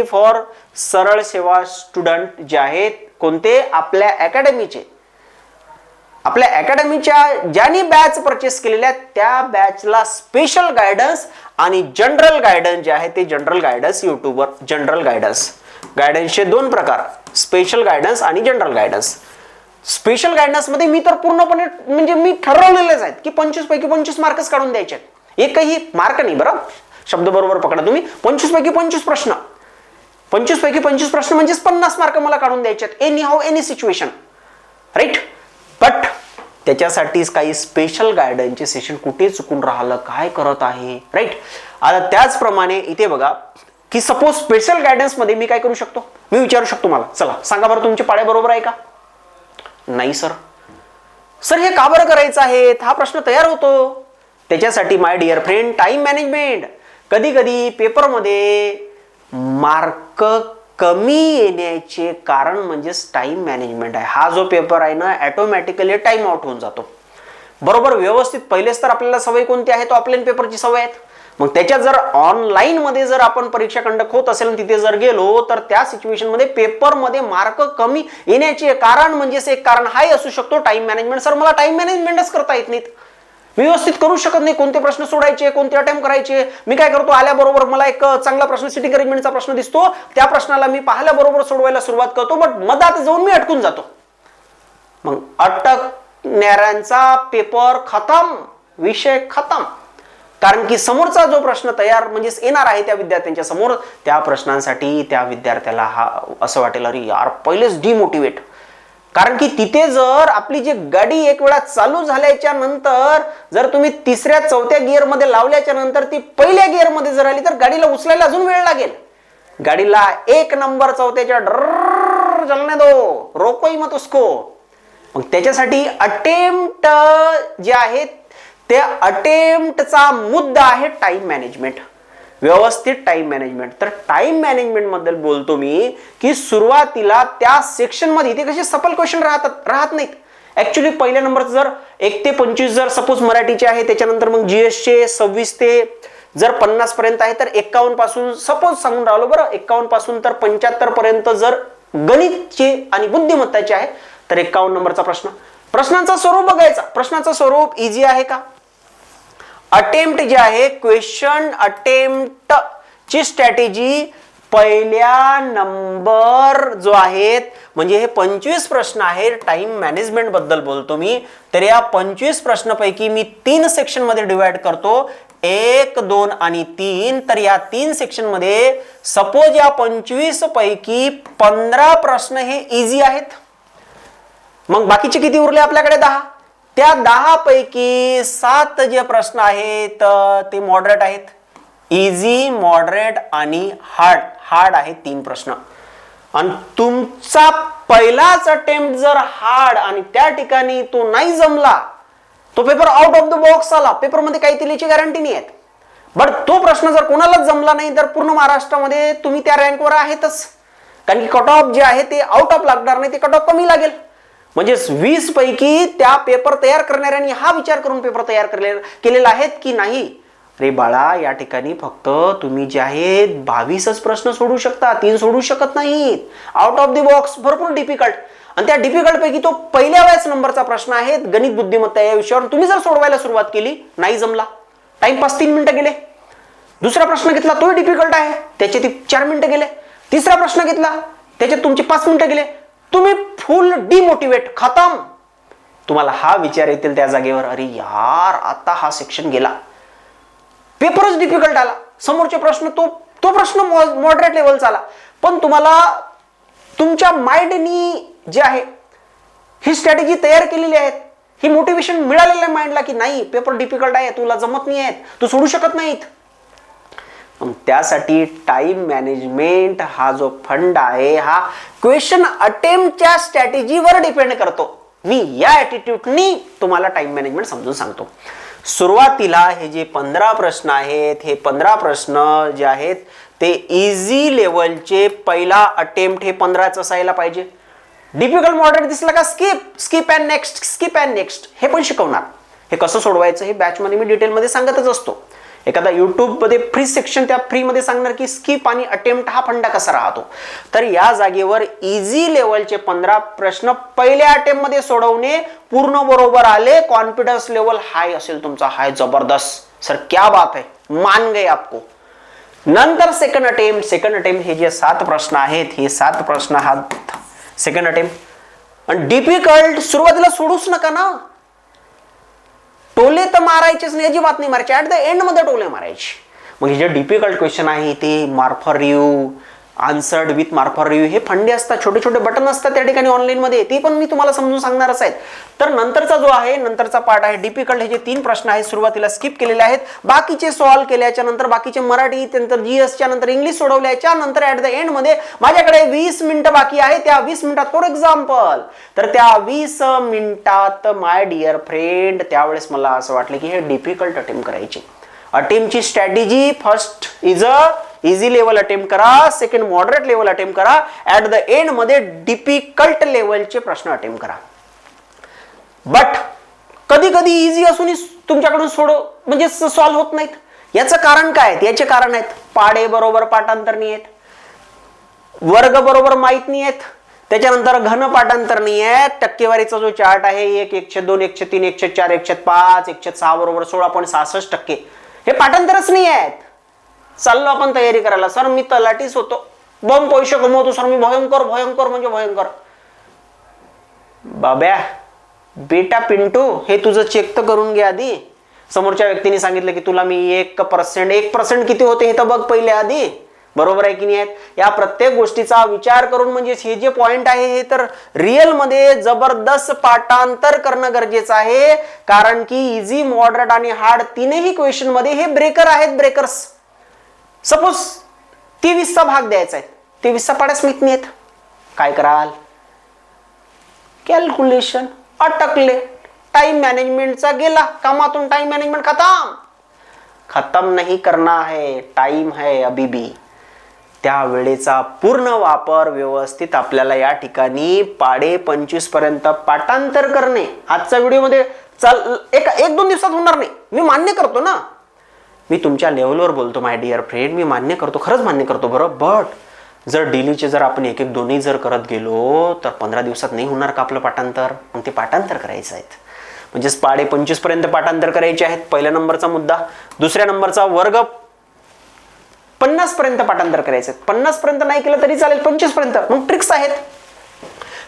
फॉर सरळ सेवा स्टुडंट जे आहेत, कोणते आपल्या अकॅडमीचे, आपल्या अकॅडमीच्या ज्यांनी बॅच परचेस केलेल्या त्या बॅचला स्पेशल गायडन्स आणि जनरल गायडन्स जे आहे ते जनरल गायडन्स युट्यूबवर. जनरल गायडन्सचे 2 प्रकार, स्पेशल गायडन्स आणि जनरल गायडन्स. स्पेशल गायडन्स मध्ये मी तर पूर्णपणे म्हणजे मी ठरवलेलेच आहेत की 25 पैकी 25 मार्कच काढून द्यायचे आहेत. एकही मार्क नाही, बरं शब्द बरोबर पकडा तुम्ही. 25 पैकी 25 प्रश्न, 25 पैकी 25 प्रश्न म्हणजे 50 मार्क मला काढून द्यायचे आहेत, anyhow any situation, right. But त्याच्यासाठी काही स्पेशल गायडन्सचे सेशन कुठे चुकून राहिलं, काय करत आहे, राईट. आता त्याचप्रमाणे इथे बघा की सपोज स्पेशल गायडन्स मध्ये मी काय करू शकतो, मी विचारू शकतो मला, चला सांगा बरं तुमचे पाढे बरोबर आहे का? नाही सर. सर हे का बरं करायचं आहे, हा प्रश्न तयार होतो. त्याच्यासाठी my dear friend, time management. कधी कधी पेपरमध्ये मार्क कमी येण्याचे कारण म्हणजे टाइम मॅनेजमेंट आहे. हा जो पेपर आहे ना ऑटोमॅटिकली टाइम आउट होऊन जातो. बरोबर व्यवस्थित पहिलेच तर आपल्याला सवय कोणती आहे, तो ऑफलाईन पेपरची सवय आहे. मग त्याच्यात जर ऑनलाईन मध्ये जर आपण परीक्षा कंडक्ट होत असेल तिथे जर गेलो तर त्या सिच्युएशन मध्ये पेपर मध्ये मार्क कमी येण्याचे कारण म्हणजे एक कारण हाही असू शकतो टाइम मॅनेजमेंट. सर मला टाइम मॅनेजमेंटच करता येत नाहीत, व्यवस्थित करू शकत नाही, कोणते प्रश्न सोडायचे, कोणते अटेम्प्ट करायचे. मी काय करतो, आल्याबरोबर मला एक चांगला प्रश्न सिटिंग अरेंजमेंटचा प्रश्न दिसतो, त्या प्रश्नाला मी पाहिल्याबरोबर सोडवायला सुरुवात करतो, बट मधात जाऊन मी अटकून जातो. मग अटकणाऱ्यांचा पेपर खतम, विषय खतम. कारण की समोरचा जो प्रश्न तयार म्हणजे येणार आहे त्या विद्यार्थ्यांच्या समोर, त्या प्रश्नांसाठी त्या विद्यार्थ्याला असं वाटेल अरे यार पहिलेच डिमोटिवेट. कारण की तिथे जर आपली जी गाडी एक वेळा चालू झाल्याच्या नंतर जर तुम्ही 3ऱ्या-4थ्या गिअर मध्ये लावल्याच्या नंतर ती पहिल्या गिअर मध्ये जर आली तर गाडीला उचलायला अजून वेळ लागेल. गाडीला 1 नंबर 4थ्याच्या ड्रर चलने दो, रोको ही मत उसको. मग त्याच्यासाठी अटेम्प्ट जे आहेत त्या अटेम्प्टचा मुद्दा आहे टाइम मॅनेजमेंट, व्यवस्थित टाइम मॅनेजमेंट. तर टाइम मॅनेजमेंट बद्दल बोलतो मी की सुरुवातीला त्या सेक्शन मध्ये इथे कसे सफल क्वेश्चन राहत नाहीत. ऍक्च्युली पहिल्या नंबरचं जर 1 ते 25 जर सपोज मराठीचे आहे, त्याच्यानंतर मग जीएसचे 26 ते जर 50 पर्यंत आहे, तर 51 पासून सपोज सांगून राहिलो बरं, 51 पासून तर 75 पर्यंत जर गणितचे आणि बुद्धिमत्ताचे आहे तर 51 नंबरचा प्रश्न. प्रश्नांचा स्वरूप बघायचा, प्रश्नाचं स्वरूप इझी आहे का. अटेम्प्ट जे आहे, क्वेश्चन अटेम्प्ट ची स्ट्रॅटेजी पहिल्या नंबर जो आहेत म्हणजे हे 25 प्रश्न आहेत. टाइम मॅनेजमेंट बद्दल बोलतो मी. तर या 25 प्रश्नापैकी मी 3 सेक्शन मध्ये डिवाइड करतो, 1, 2 आणि 3. तर या 3 सेक्शन मध्ये सपोज या 25 पैकी 15 प्रश्न हे इझी आहेत. मग बाकीचे किती उरले आपल्याकडे 10. त्या 10 पैकी 7 जे प्रश्न आहेत ते मॉडरेट आहेत. इझी, मॉडरेट आणि हार्ड आहेत 3 प्रश्न. आणि तुमचा पहिलाच अटेम्प्ट जर हार्ड आणि त्या ठिकाणी तो नाही जमला, तो paper out of the box आला, पेपरमध्ये काही तिल्याची गॅरंटी नाही आहे. बट तो प्रश्न जर कोणालाच जमला नाही तर पूर्ण महाराष्ट्रामध्ये तुम्ही त्या रँकवर आहेतच. कारण की कट ऑफ जे आहे ते आउट ऑफ लागणार नाही, ते कट ऑफ कमी लागेल. म्हणजे 20 पैकी त्या पेपर तयार करणाऱ्यांनी हा विचार करून पेपर तयार केलेला आहे की नाही, अरे बाळा या ठिकाणी फक्त तुम्ही जे आहेत 22च प्रश्न सोडू शकता, 3 सोडू शकत नाहीत. आउट ऑफ द बॉक्स भरपूर डिफिकल्ट. आणि त्या डिफिकल्ट पैकी तो पहिल्या वेळेस नंबरचा प्रश्न आहे गणित बुद्धिमत्ता या विषयावर. तुम्ही जर सोडवायला सुरुवात केली, नाही जमला, टाइमपास 3 मिनिटं गेले. दुसरा प्रश्न घेतला, तो डिफिकल्ट आहे, त्याचे 4 मिनिटं गेले. तिसरा प्रश्न घेतला, त्याच्यात तुमचे 5 मिनिटं गेले. तुम्ही फुल डिमोटिवेट, खतम. तुम्हाला हा विचार येतील त्या जागेवर, अरे यार आता हा सेक्शन गेला, पेपरच डिफिकल्ट आला. समोरचे प्रश्न तो प्रश्न मॉडरेट लेवलचा आला. पण तुम्हाला तुमच्या माइंडनी जे आहे ही स्ट्रॅटेजी तयार केलेली आहे, ही मोटिवेशन मिळालेलं आहे माइंडला की नाही पेपर डिफिकल्ट आहे, तुला जमत नाही आहे, तू सोडू शकत नाहीत. त्यासाठी टाइम मॅनेजमेंट हा जो फंड आहे हा क्वेश्चन अटेम्प्टच्या स्ट्रॅटेजीवर डिपेंड करतो. मी या ॲटिट्यूडनी तुम्हाला टाइम मॅनेजमेंट समजून सांगतो. सुरुवातीला हे जे 15 प्रश्न आहेत, हे 15 प्रश्न जे आहेत ते इझी लेवलचे पहिला अटेम्प्ट हे 15च असायला पाहिजे. डिफिकल्ट मॉडरेट दिसला का स्किप अँड नेक्स्ट हे पण शिकवणार. हे कसं सोडवायचं हे बॅच मध्ये मी डिटेलमध्ये सांगतच असतो. एखादा युट्यूब मध्ये फ्री सेक्शन त्या फ्री मध्ये सांगणार की स्किप आणि अटेम्प्ट हा फंडा कसा राहतो. तर या जागेवर इझी लेवलचे 15 प्रश्न पहिल्या अटेम्प्ट मध्ये सोडवणे, पूर्ण बरोबर आले, कॉन्फिडन्स लेवल हाय असेल तुमचा, हाय जबरदस्त सर क्या बात है, मान गए आपको. नंतर सेकंड अटेम्प्ट हे जे 7 प्रश्न आहेत, हे 7 प्रश्न हा सेकंड अटेम्प्ट. आणि डिफिकल्ट सुरुवातीला सोडूच नका ना, टोले तर मारायचेच नाही, अजिबात नाही मारायचे, ऍट द एंड मध्ये टोले मारायचे. मग हे जे डिफिकल्ट क्वेश्चन आहे ते मार्फर रिव्ह्यू, आन्सर्ड विथ मार्फर रिव्ह्यू हे फंडे असतात, छोटे छोटे बटन असतात त्या ठिकाणी ऑनलाईन मध्ये, ते पण मी तुम्हाला समजून सांगणारच आहेत. तर नंतरचा जो आहे, नंतरचा पार्ट आहे डिफिकल्ट. हे जे 3 प्रश्न आहेत सुरुवातीला स्किप केलेले आहेत, बाकीचे सॉल्व्ह केल्याच्या नंतर, बाकीचे मराठी, त्यानंतर जीएसच्या नंतर इंग्लिश सोडवल्याच्या नंतर ऍट द एंड मध्ये माझ्याकडे 20 मिनिटं बाकी आहे. त्या 20 मिनिटात फॉर एक्झाम्पल, तर त्या 20 मिनिटात माय डिअर फ्रेंड त्यावेळेस मला असं वाटलं की हे डिफिकल्ट अटेम्प्ट करायचे. अटेम्प्टची strategy first is easy level attempt करा, सेकंड मॉडरेट लेवल अटेम्प्ट करा, ऍट द एंड मध्ये डिफिकल्ट लेवलचे प्रश्न अटेम्प्ट करा. बट कधी कधी इझी असूनही तुमच्याकडून म्हणजे सॉल्व्ह होत नाहीत. याचं कारण काय? याचे कारण आहेत पाडे बरोबर पाठांतर नाही आहेत, वर्ग बरोबर माहित नाही आहेत, त्याच्यानंतर घन पाठांतर नाही आहेत, टक्केवारीचा जो चार्ट आहे 1, 1/2, 1/3, 1/4, 1/5, 1/6 बरोबर 16.66% हे पाठांतरच नाही आहेत. चाललो आपण तयारी करायला, सर मी तलाठीच होतो, बम पैसे कमवतो सर मी, भयंकर भयंकर म्हणजे भयंकर. बाब्या बेटा पिंटू हे तुझं चेक तर करून घे आधी. समोरच्या व्यक्तीने सांगितलं की तुला मी 1% किती होते हे तर बघ पहिले आधी, बरोबर आहे की नाही. या प्रत्येक गोष्टीचा विचार करून म्हणजे हे जे पॉइंट आहे हे तर रिअल मध्ये जबरदस्त पाठांतर करणं गरजेचं आहे. कारण की इझी, मॉडरेट आणि हार्ड तीनही क्वेश्चन मध्ये हे ब्रेकर आहेत, ब्रेकर्स. सपोज 23चा भाग द्यायचा आहे, 23चा पाड्याच माहित नाहीत, काय कराल? कॅल्क्युलेशन, अटकले. टाइम मॅनेजमेंटचा गेला, कामातून टाइम मॅनेजमेंट खत्म नहीं करना है, टाइम है अभी भी. त्या वेळेचा पूर्ण वापर व्यवस्थित आपल्याला या ठिकाणी पाडे 25 पर्यंत पाठांतर करणे. आजच्या व्हिडिओमध्ये एक दोन दिवसात होणार नाही, मी मान्य करतो ना, मी तुमच्या लेवलवर बोलतो माय डिअर फ्रेंड, मी मान्य करतो, खरंच मान्य करतो बरं. बट जर डेलीचे जर आपण एक दोन्ही जर करत गेलो तर 15 दिवसात नाही होणार का आपलं पाठांतर? मग ते पाठांतर करायचं आहेत, म्हणजेच पाडे 25 पर्यंत पाठांतर करायचे आहेत, पहिल्या नंबरचा मुद्दा. दुसऱ्या नंबरचा वर्ग 50 पर्यंत पाठांतर करायचे, 50 पर्यंत नाही केलं तरी चालेल, 25 पर्यंत. मग ट्रिक्स आहेत,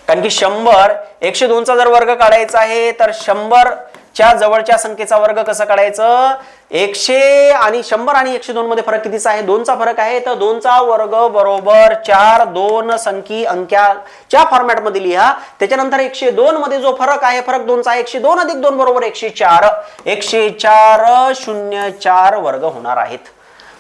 कारण की 100 102चा जर वर्ग काढायचा आहे तर 100च्या जवळच्या संख्येचा वर्ग कसं काढायचं? 100 आणि 100 आणि 102 मध्ये फरक कितीचा आहे? 2चा फरक आहे. तर 2चा वर्ग बरोबर 4, 2 अंक्याच्या फॉर्मॅट मध्ये लिहा. त्याच्यानंतर 102 मध्ये जो फरक आहे, फरक 2चा आहे. 102 अधिक 2 बरोबर 104. 104 वर्ग होणार आहेत.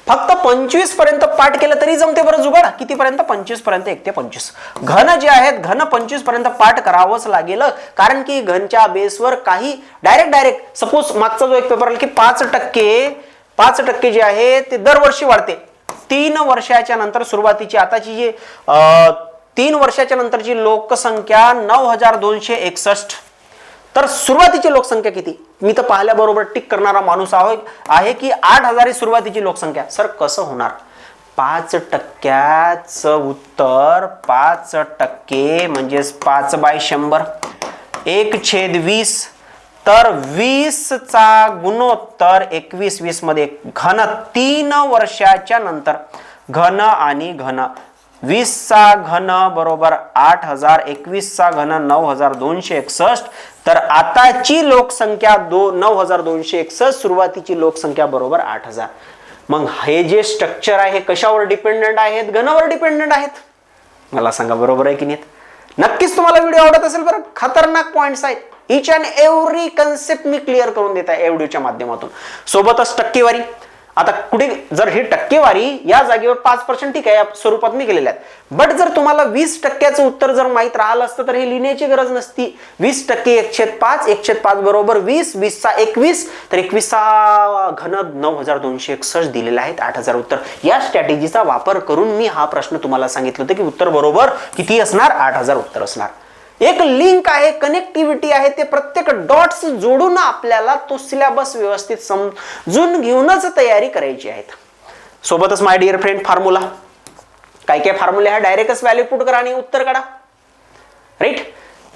फक्त 25 पर्यंत पाठ केलं तरी जमते बरं जुगाड. किती पर्यंत? 25 पर्यंत. 1 ते 25. घन जे आहेत, घन 25 पर्यंत पाठ करावंच लागेल, कारण की घनच्या बेसवर काही डायरेक्ट सपोज मागचा जो एक पेपर आला की 5% जे आहे ते दरवर्षी वाढते. 3 वर्षाच्या नंतर सुरुवातीची आताची जी 3 वर्षाच्या नंतरची लोकसंख्या 9261. तर सुरुवातीची लोकसंख्या किती? मी तर पाहिल्याबरोबर टिक करणारा माणूस आहे की 8000 ही सुरुवातीची लोकसंख्या. सर कसं होणार? 5%चं उत्तर 5% म्हणजेच 5/100 1/20. तर 20चा गुणोत्तर 21. 20 मध्ये घन 3 वर्षाच्या नंतर घन आणि घन 20चा घन बरोबर 8000, 21चा घन 9261. तर आताची लोकसंख्या 9261, सुरुवातीची लोकसंख्या बरोबर 8000. मग हे जे स्ट्रक्चर आहे कशावर डिपेंडंट आहेत? घनावर डिपेंडंट आहेत. मला सांगा बरोबर आहे की नाही? नक्कीच तुम्हाला व्हिडिओ आवडत असेल बरं. खतरनाक पॉइंट्स आहेत. इच and every concept me clear करून देत आहे या व्हिडिओच्या माध्यमातून. सोबतच टक्केवारी. आता कुठे जर ही टक्केवारी या जागेवर 5% ठीक आहे या स्वरूपात मी केलेल्या आहेत. बट जर तुम्हाला 20%चं उत्तर जर माहित राहिलं असतं तर हे लिहिण्याची गरज नसती. 20% 1/5, 1/5 बरोबर 20, 20चा 21, तर 21चा घन 9261 दिलेला आहे. 8000 उत्तर. या स्ट्रॅटेजीचा वापर करून मी हा प्रश्न तुम्हाला सांगितलं होतं की उत्तर बरोबर किती असणार? 8000 उत्तर असणार. एक लिंक आहे, कनेक्टिव्हिटी आहे, ते प्रत्येक डॉट्स जोडून आपल्याला तो सिलेबस व्यवस्थित समजून घेऊनच तयारी करायची आहे. सोबतच माय डिअर फ्रेंड फॉर्म्युला. काय फॉर्म्युले आहे? डायरेक्टच व्हॅल्यू पुट करा आणि उत्तर काढा. राईट.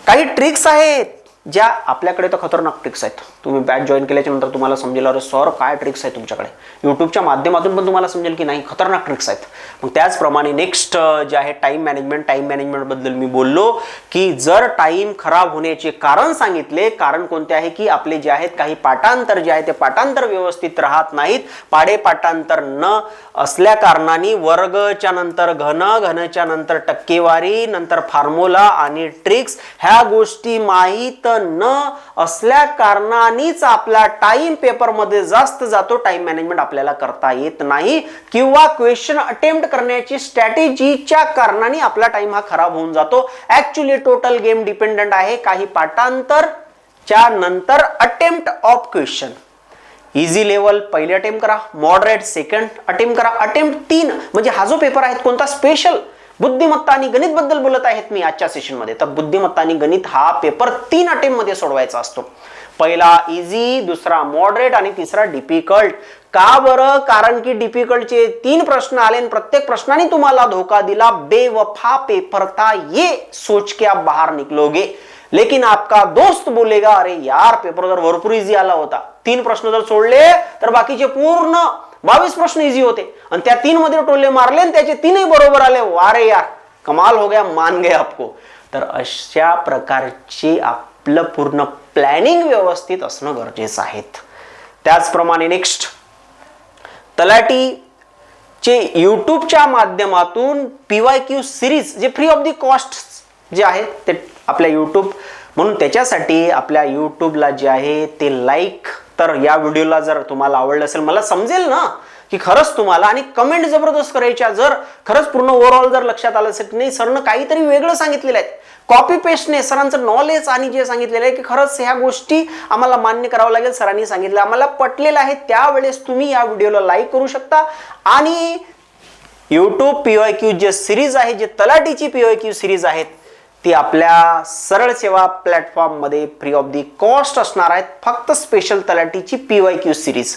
काही ट्रिक्स आहेत ज्या आपल्याकडे तर खतरनाक ट्रिक्स आहेत. तुम्ही बॅच जॉईन केल्याच्या नंतर तुम्हाला समजेल अरे सर काय ट्रिक्स आहेत तुमच्याकडे. युट्यूबच्या माध्यमातून पण तुम्हाला समजेल की नाही खतरनाक ट्रिक्स आहेत. मग त्याचप्रमाणे नेक्स्ट जे आहे टाइम मॅनेजमेंट बद्दल मी बोललो की जर टाइम खराब होण्याचे कारण सांगितले. कारण कोणते आहे की आपले जे आहेत काही पाठांतर जे आहे ते पाठांतर व्यवस्थित राहत नाहीत. पाडे पाठांतर न असल्या कारणाने वर्गच्या नंतर घनच्या नंतर टक्केवारी, नंतर फॉर्म्युला आणि ट्रिक्स ह्या गोष्टी माहीत न असल्या कारणानेच आपला टाइम पेपर मध्ये जास्त जातो. टाइम मॅनेजमेंट आपल्याला करता येत नाही किंवा क्वेश्चन अटेम्प्ट करण्याची स्ट्रॅटेजीच्या कारणाने आपला टाइम हा खराब होऊन जातो. ऍक्च्युअली टोटल गेम डिपेंडंट आहे. काही पाठांतरच्या नंतर attempt of question. Easy level पहिले अटेम्प्ट करा, मॉडरेट सेकंड अटेम्प्ट करा, अटेम्प्ट 3 म्हणजे हा जो पेपर आहे कोणता स्पेशल बुद्धिमत्ता आणि गणित बद्दल बोलत आहेत मी आजच्या सेशन मध्ये. तर बुद्धिमत्ता आणि गणित हा पेपर 3 अटेम्प्ट मध्ये सोडवायचा असतो. पहिला इझी, दुसरा मॉडरेट आणि तिसरा डिफिकल्ट. का बरं? कारण की डिफिकल्टचे 3 प्रश्न आले आणि प्रत्येक प्रश्नाने तुम्हाला धोका दिला. बेवफा पेपर था ये सोच के आप बाहर निकलोगे. लेकिन आपका दोस्त बोलेगा अरे यार पेपर जर भरपूर इझी आला होता. 3 प्रश्न जर सोडले तर बाकीचे पूर्ण 22 प्रश्न इझी होते आणि त्या 3 मध्ये टोले मारले आणि त्याचे 3ही बरोबर आले. वारे यार कमाल हो गया, मान गए आपको. तर अशा प्रकारची आपलं पूर्ण प्लॅनिंग व्यवस्थित असणं गरजेचं आहे. त्याचप्रमाणे नेक्स्ट तलाठीचे युट्यूबच्या माध्यमातून PYQ सिरीज जे फ्री ऑफ दी कॉस्ट जे आहे ते आपल्या युट्यूब म्हणून त्याच्यासाठी आपल्या युट्यूबला जे आहे ते लाईक. तर या व्हिडिओला जर तुम्हाला आवडलं असेल मला समजेल ना की खरंच तुम्हाला, आणि कमेंट जबरदस्त करायच्या जर खरंच पूर्ण ओव्हरऑल जर लक्षात आलं असेल की नाही सरनं काहीतरी वेगळं सांगितलेलं आहे. कॉपी पेस्टने सरांचं नॉलेज आणि जे सांगितलेलं आहे की खरंच ह्या गोष्टी आम्हाला मान्य करावं लागेल. सरांनी सांगितलं आम्हाला पटलेलं आहे. त्यावेळेस तुम्ही या व्हिडिओला लाईक करू शकता आणि युट्यूब PYQ जे सिरीज आहे, जे तलाठीची PYQ सिरीज आहेत ती आपल्या सरळ सेवा प्लॅटफॉर्म मध्ये फ्री ऑफ दी कॉस्ट असणार आहेत. फक्त स्पेशल तलाठीची PYQ series.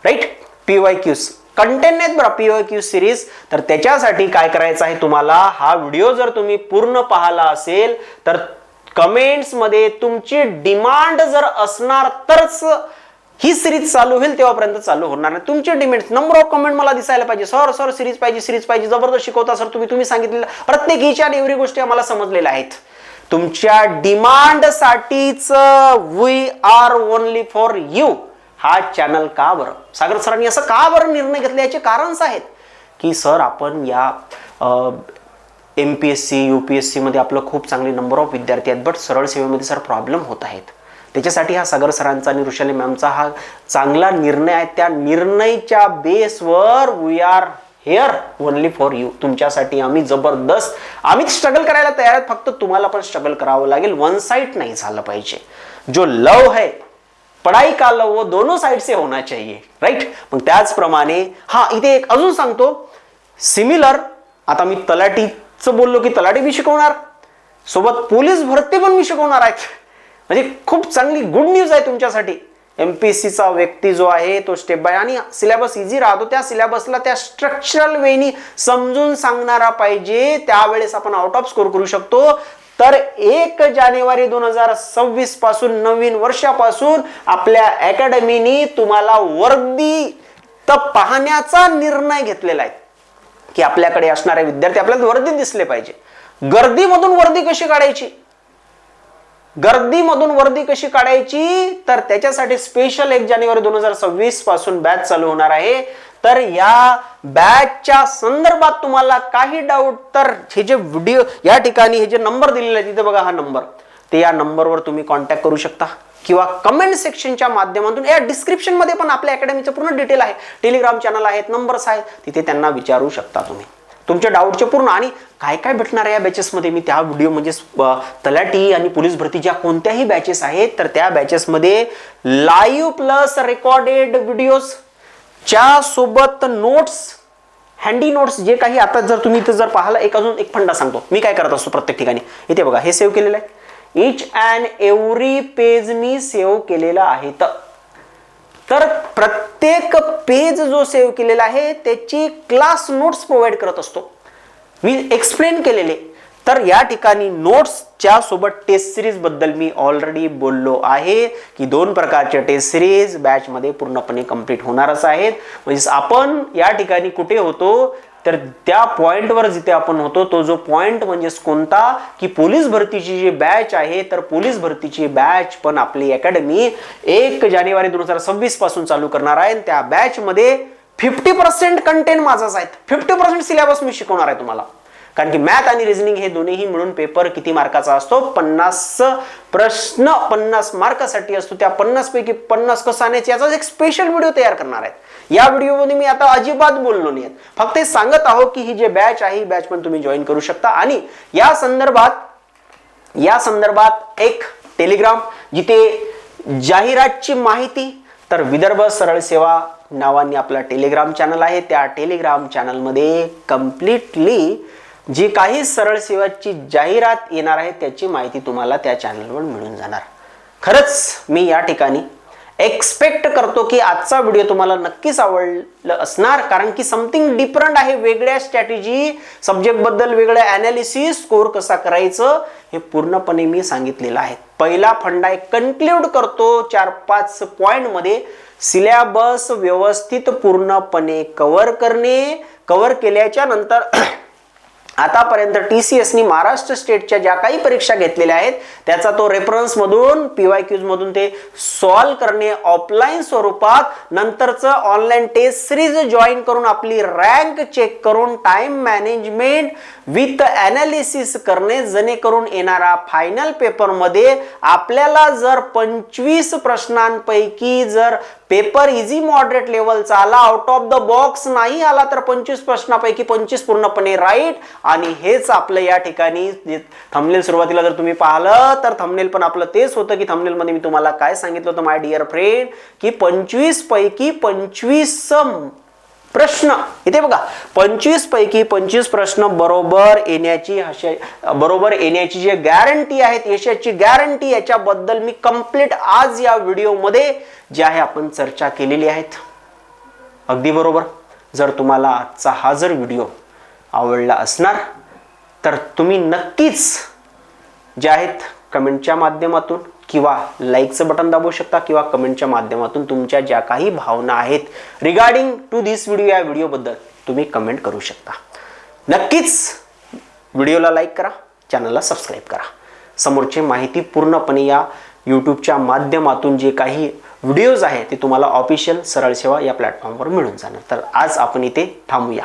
Right. PYQs content आहेत बरं PYQ सिरीज. तर त्याच्यासाठी काय करायचं आहे तुम्हाला, हा व्हिडिओ जर तुम्ही पूर्ण पाहिला असेल तर कमेंट्स मध्ये तुमची डिमांड जर असणार तरच ही सिरीज चालू होईल, तेव्हापर्यंत चालू होणार नाही. तुमचे डिमांड्स नंबर ऑफ कमेंट मला दिसायला पाहिजे. सर सिरीज पाहिजे जबरदस्त शिकवता सर तुम्ही सांगितलेलं प्रत्येक हीच्या आणि एव्हरी गोष्टी आम्हाला समजलेल्या आहेत. तुमच्या डिमांड साठीच we are only for you हा चॅनल का बरं, सागर सरांनी असं का बरं निर्णय घेतला, याचे कारणच आहेत की सर आपण या MPSC UPSC मध्ये आपलं खूप चांगले नंबर ऑफ विद्यार्थी आहेत, बट सरळ सेवेमध्ये सर प्रॉब्लेम होत आहेत. त्याच्यासाठी हा सागर सरांचा आणि ऋषाली मॅमचा हा चांगला निर्णय आहे. त्या निर्णयाच्या बेसवर we are here only for you. तुमच्यासाठी आम्ही जबरदस्त आम्ही स्ट्रगल करायला तयार आहेत, फक्त तुम्हाला पण स्ट्रगल करावं लागेल. वन साइड नाही झालं पाहिजे. जो लव है पढ़ाई का लव वो दोनों साइड से होना चाहिए, राइट. मग त्याचप्रमाणे हा इथे एक अजून सांगतो सिमिलर, आता मी तलाठीचं बोललो की तलाठी बी शिकवणार, सोबत पोलीस भरती पण मी शिकवणार आहेत. म्हणजे खूप चांगली गुड न्यूज आहे तुमच्यासाठी. MPSCचा व्यक्ती जो आहे तो स्टेप बाय आणि सिलेबस इझी राहतो, त्या सिलेबसला त्या स्ट्रक्चरल वेनी समजून सांगणारा पाहिजे, त्यावेळेस आपण आउट ऑफ स्कोर करू शकतो. तर 1 जानेवारी 2026 पासून नवीन वर्षापासून आपल्या अकॅडमीनी तुम्हाला वर्दी तर पाहण्याचा निर्णय घेतलेला आहे की आपल्याकडे असणारे विद्यार्थी आपल्याला वर्दी दिसले पाहिजे. गर्दीमधून वर्दी कशी काढायची, गर्दीमधून वर्दी कशी काढायची, तर त्याच्यासाठी स्पेशल 1 जानेवारी 2026 पासून बॅच चालू होणार आहे. तर या बॅचच्या संदर्भात तुम्हाला काही डाऊट, तर हे जे व्हिडिओ या ठिकाणी हे जे नंबर दिलेला आहे तिथे बघा हा नंबर, ते या नंबरवर तुम्ही कॉन्टॅक्ट करू शकता किंवा कमेंट सेक्शनच्या माध्यमातून, या डिस्क्रिप्शन मध्ये पण आपल्या अकॅडमीचं पूर्ण डिटेल आहे, टेलिग्राम चॅनल आहेत, नंबर्स आहेत, तिथे त्यांना विचारू शकता तुम्ही तुमच्या डाऊटचे पूर्ण. आणि काय काय भेटणार आहे या बॅचेसमध्ये मी त्या व्हिडिओ म्हणजे तलाठी आणि पोलीस भरती ज्या कोणत्याही बॅचेस आहेत तर त्या बॅचेसमध्ये लाईव्ह प्लस रेकॉर्डेड व्हिडिओज च्या सोबत नोट्स, हँडी नोट्स जे काही. आता जर तुम्ही इथं जर पाहिलं अजून एक फंडा सांगतो मी काय करत असतो प्रत्येक ठिकाणी. इथे बघा हे सेव्ह केलेलं आहे, इच and every page me save केलेलं आहे. तर प्रत्येक पेज जो सेव्ह केलेला आहे त्याची क्लास नोट्स प्रोव्हाइड करत असतो मी, एक्सप्लेन केलेले. तर या ठिकाणी नोट्सच्या सोबत टेस्ट सिरीज बद्दल मी ऑलरेडी बोललो आहे की 2 प्रकारचे टेस्ट सिरीज बॅच मध्ये पूर्णपणे कंप्लीट होणारच आहेत. म्हणजे आपण या ठिकाणी कुठे होतो तर त्या पॉइंटवर जिथे आपण होतो तो जो पॉइंट म्हणजे कोणता की पोलीस भरतीची जी बॅच आहे, तर पोलीस भरतीची बॅच पण आपली अकॅडमी 1 जानेवारी 2026 पासून चालू करणार आहे. त्या बॅच मध्ये 50% कंटेंट माझाच आहे, 50% सिलेबस मी शिकवणार आहे तुम्हाला. कारण की मॅथ आणि रिझनिंग हे दोन्हीही मिळून पेपर किती मार्काचा असतो, 50 प्रश्न 50 मार्कासाठी असतो. त्या 50 पैकी 50 कसं आणायचे याचा एक स्पेशल व्हिडिओ तयार करणार आहेत. या व्हिडिओमध्ये मी आता अजिबात बोललो नाही, फक्त हे सांगत आहो की ही जे बॅच आहे ही बॅच पण तुम्ही जॉईन करू शकता. आणि या संदर्भात एक टेलिग्राम जिथे जाहिरातची माहिती, तर विदर्भ सरळ सेवा नावाने आपला टेलिग्राम चॅनल आहे. त्या टेलिग्राम चॅनलमध्ये कम्प्लिटली जी काही सरळ सेवाची जाहिरात येणार आहे त्याची माहिती तुम्हाला त्या चॅनलवर मिळून जाणार. खरंच मी या ठिकाणी एक्सपेक्ट करतो की आजचा व्हिडिओ तुम्हाला नक्कीच आवडला असणार, कारण की समथिंग डिफरंट आहे, वेगळ्या स्ट्रॅटेजी, सब्जेक्ट बद्दल वेगळं ॲनालिसिस, स्कोर कसा करायचं हे पूर्णपणे मी सांगितलेलं आहे. पहिला फंडा एक कन्क्लूड करतो 4-5 पॉइंट मध्ये, सिलेबस व्यवस्थित पूर्णपणे कव्हर केल्याच्या नंतर आतापर्यंत TCSनी महाराष्ट्र स्टेटच्या ज्या काही परीक्षा घेतलेल्या आहेत त्याचा तो रेफरन्स मधून PYQs मधून ते सॉल्व करणे ऑफलाईन स्वरूपात, नंतरचं ऑनलाईन टेस्ट सिरीज जॉईन करून आपली रँक चेक करून टाइम मॅनेजमेंट विथ ॲनालिसिस करणे, जेणेकरून येणारा फायनल पेपर मध्ये आपल्याला जर 25 प्रश्नांपैकी जर पेपर इझी मॉडरेट लेवलचा आला, आउट ऑफ द बॉक्स नाही आला, तर 25 प्रश्नांपैकी 25 पूर्णपणे राईट. आणि हेच आपलं या ठिकाणी थंबनेल सुरुवातीला जर तुम्ही पाहिलं तर थंबनेल पण आपलं तेच होतं की थंबनेल मध्ये मी तुम्हाला काय सांगितलं होतं माय डिअर फ्रेंड की 25 पैकी 25 प्रश्न, इथे बघा 25 पैकी 25 प्रश्न बरोबर येण्याची जी गॅरंटी आहे, यशाची गॅरंटी, याच्याबद्दल मी कंप्लीट आज या व्हिडिओमध्ये जे आहे आपण चर्चा केलेली आहेत. अगदी बरोबर. जर तुम्हाला आजचा हा जर व्हिडिओ आवडला असणार तर तुम्ही नक्कीच जे आहेत कमेंटच्या माध्यमातून किंवा लाईकचं बटन दाबू शकता किंवा कमेंटच्या माध्यमातून तुमच्या ज्या काही भावना आहेत रिगार्डिंग टू दिस व्हिडिओ, या व्हिडिओबद्दल तुम्ही कमेंट करू शकता. नक्कीच व्हिडिओला लाईक करा, चॅनलला सबस्क्राईब करा. समोरची माहिती पूर्णपणे या यूट्यूबच्या माध्यमातून जे काही व्हिडिओज आहे ते तुम्हाला ऑफिशियल सरळ सेवा या प्लॅटफॉर्मवर मिळून जाणार. तर आज आपण इथे थांबूया.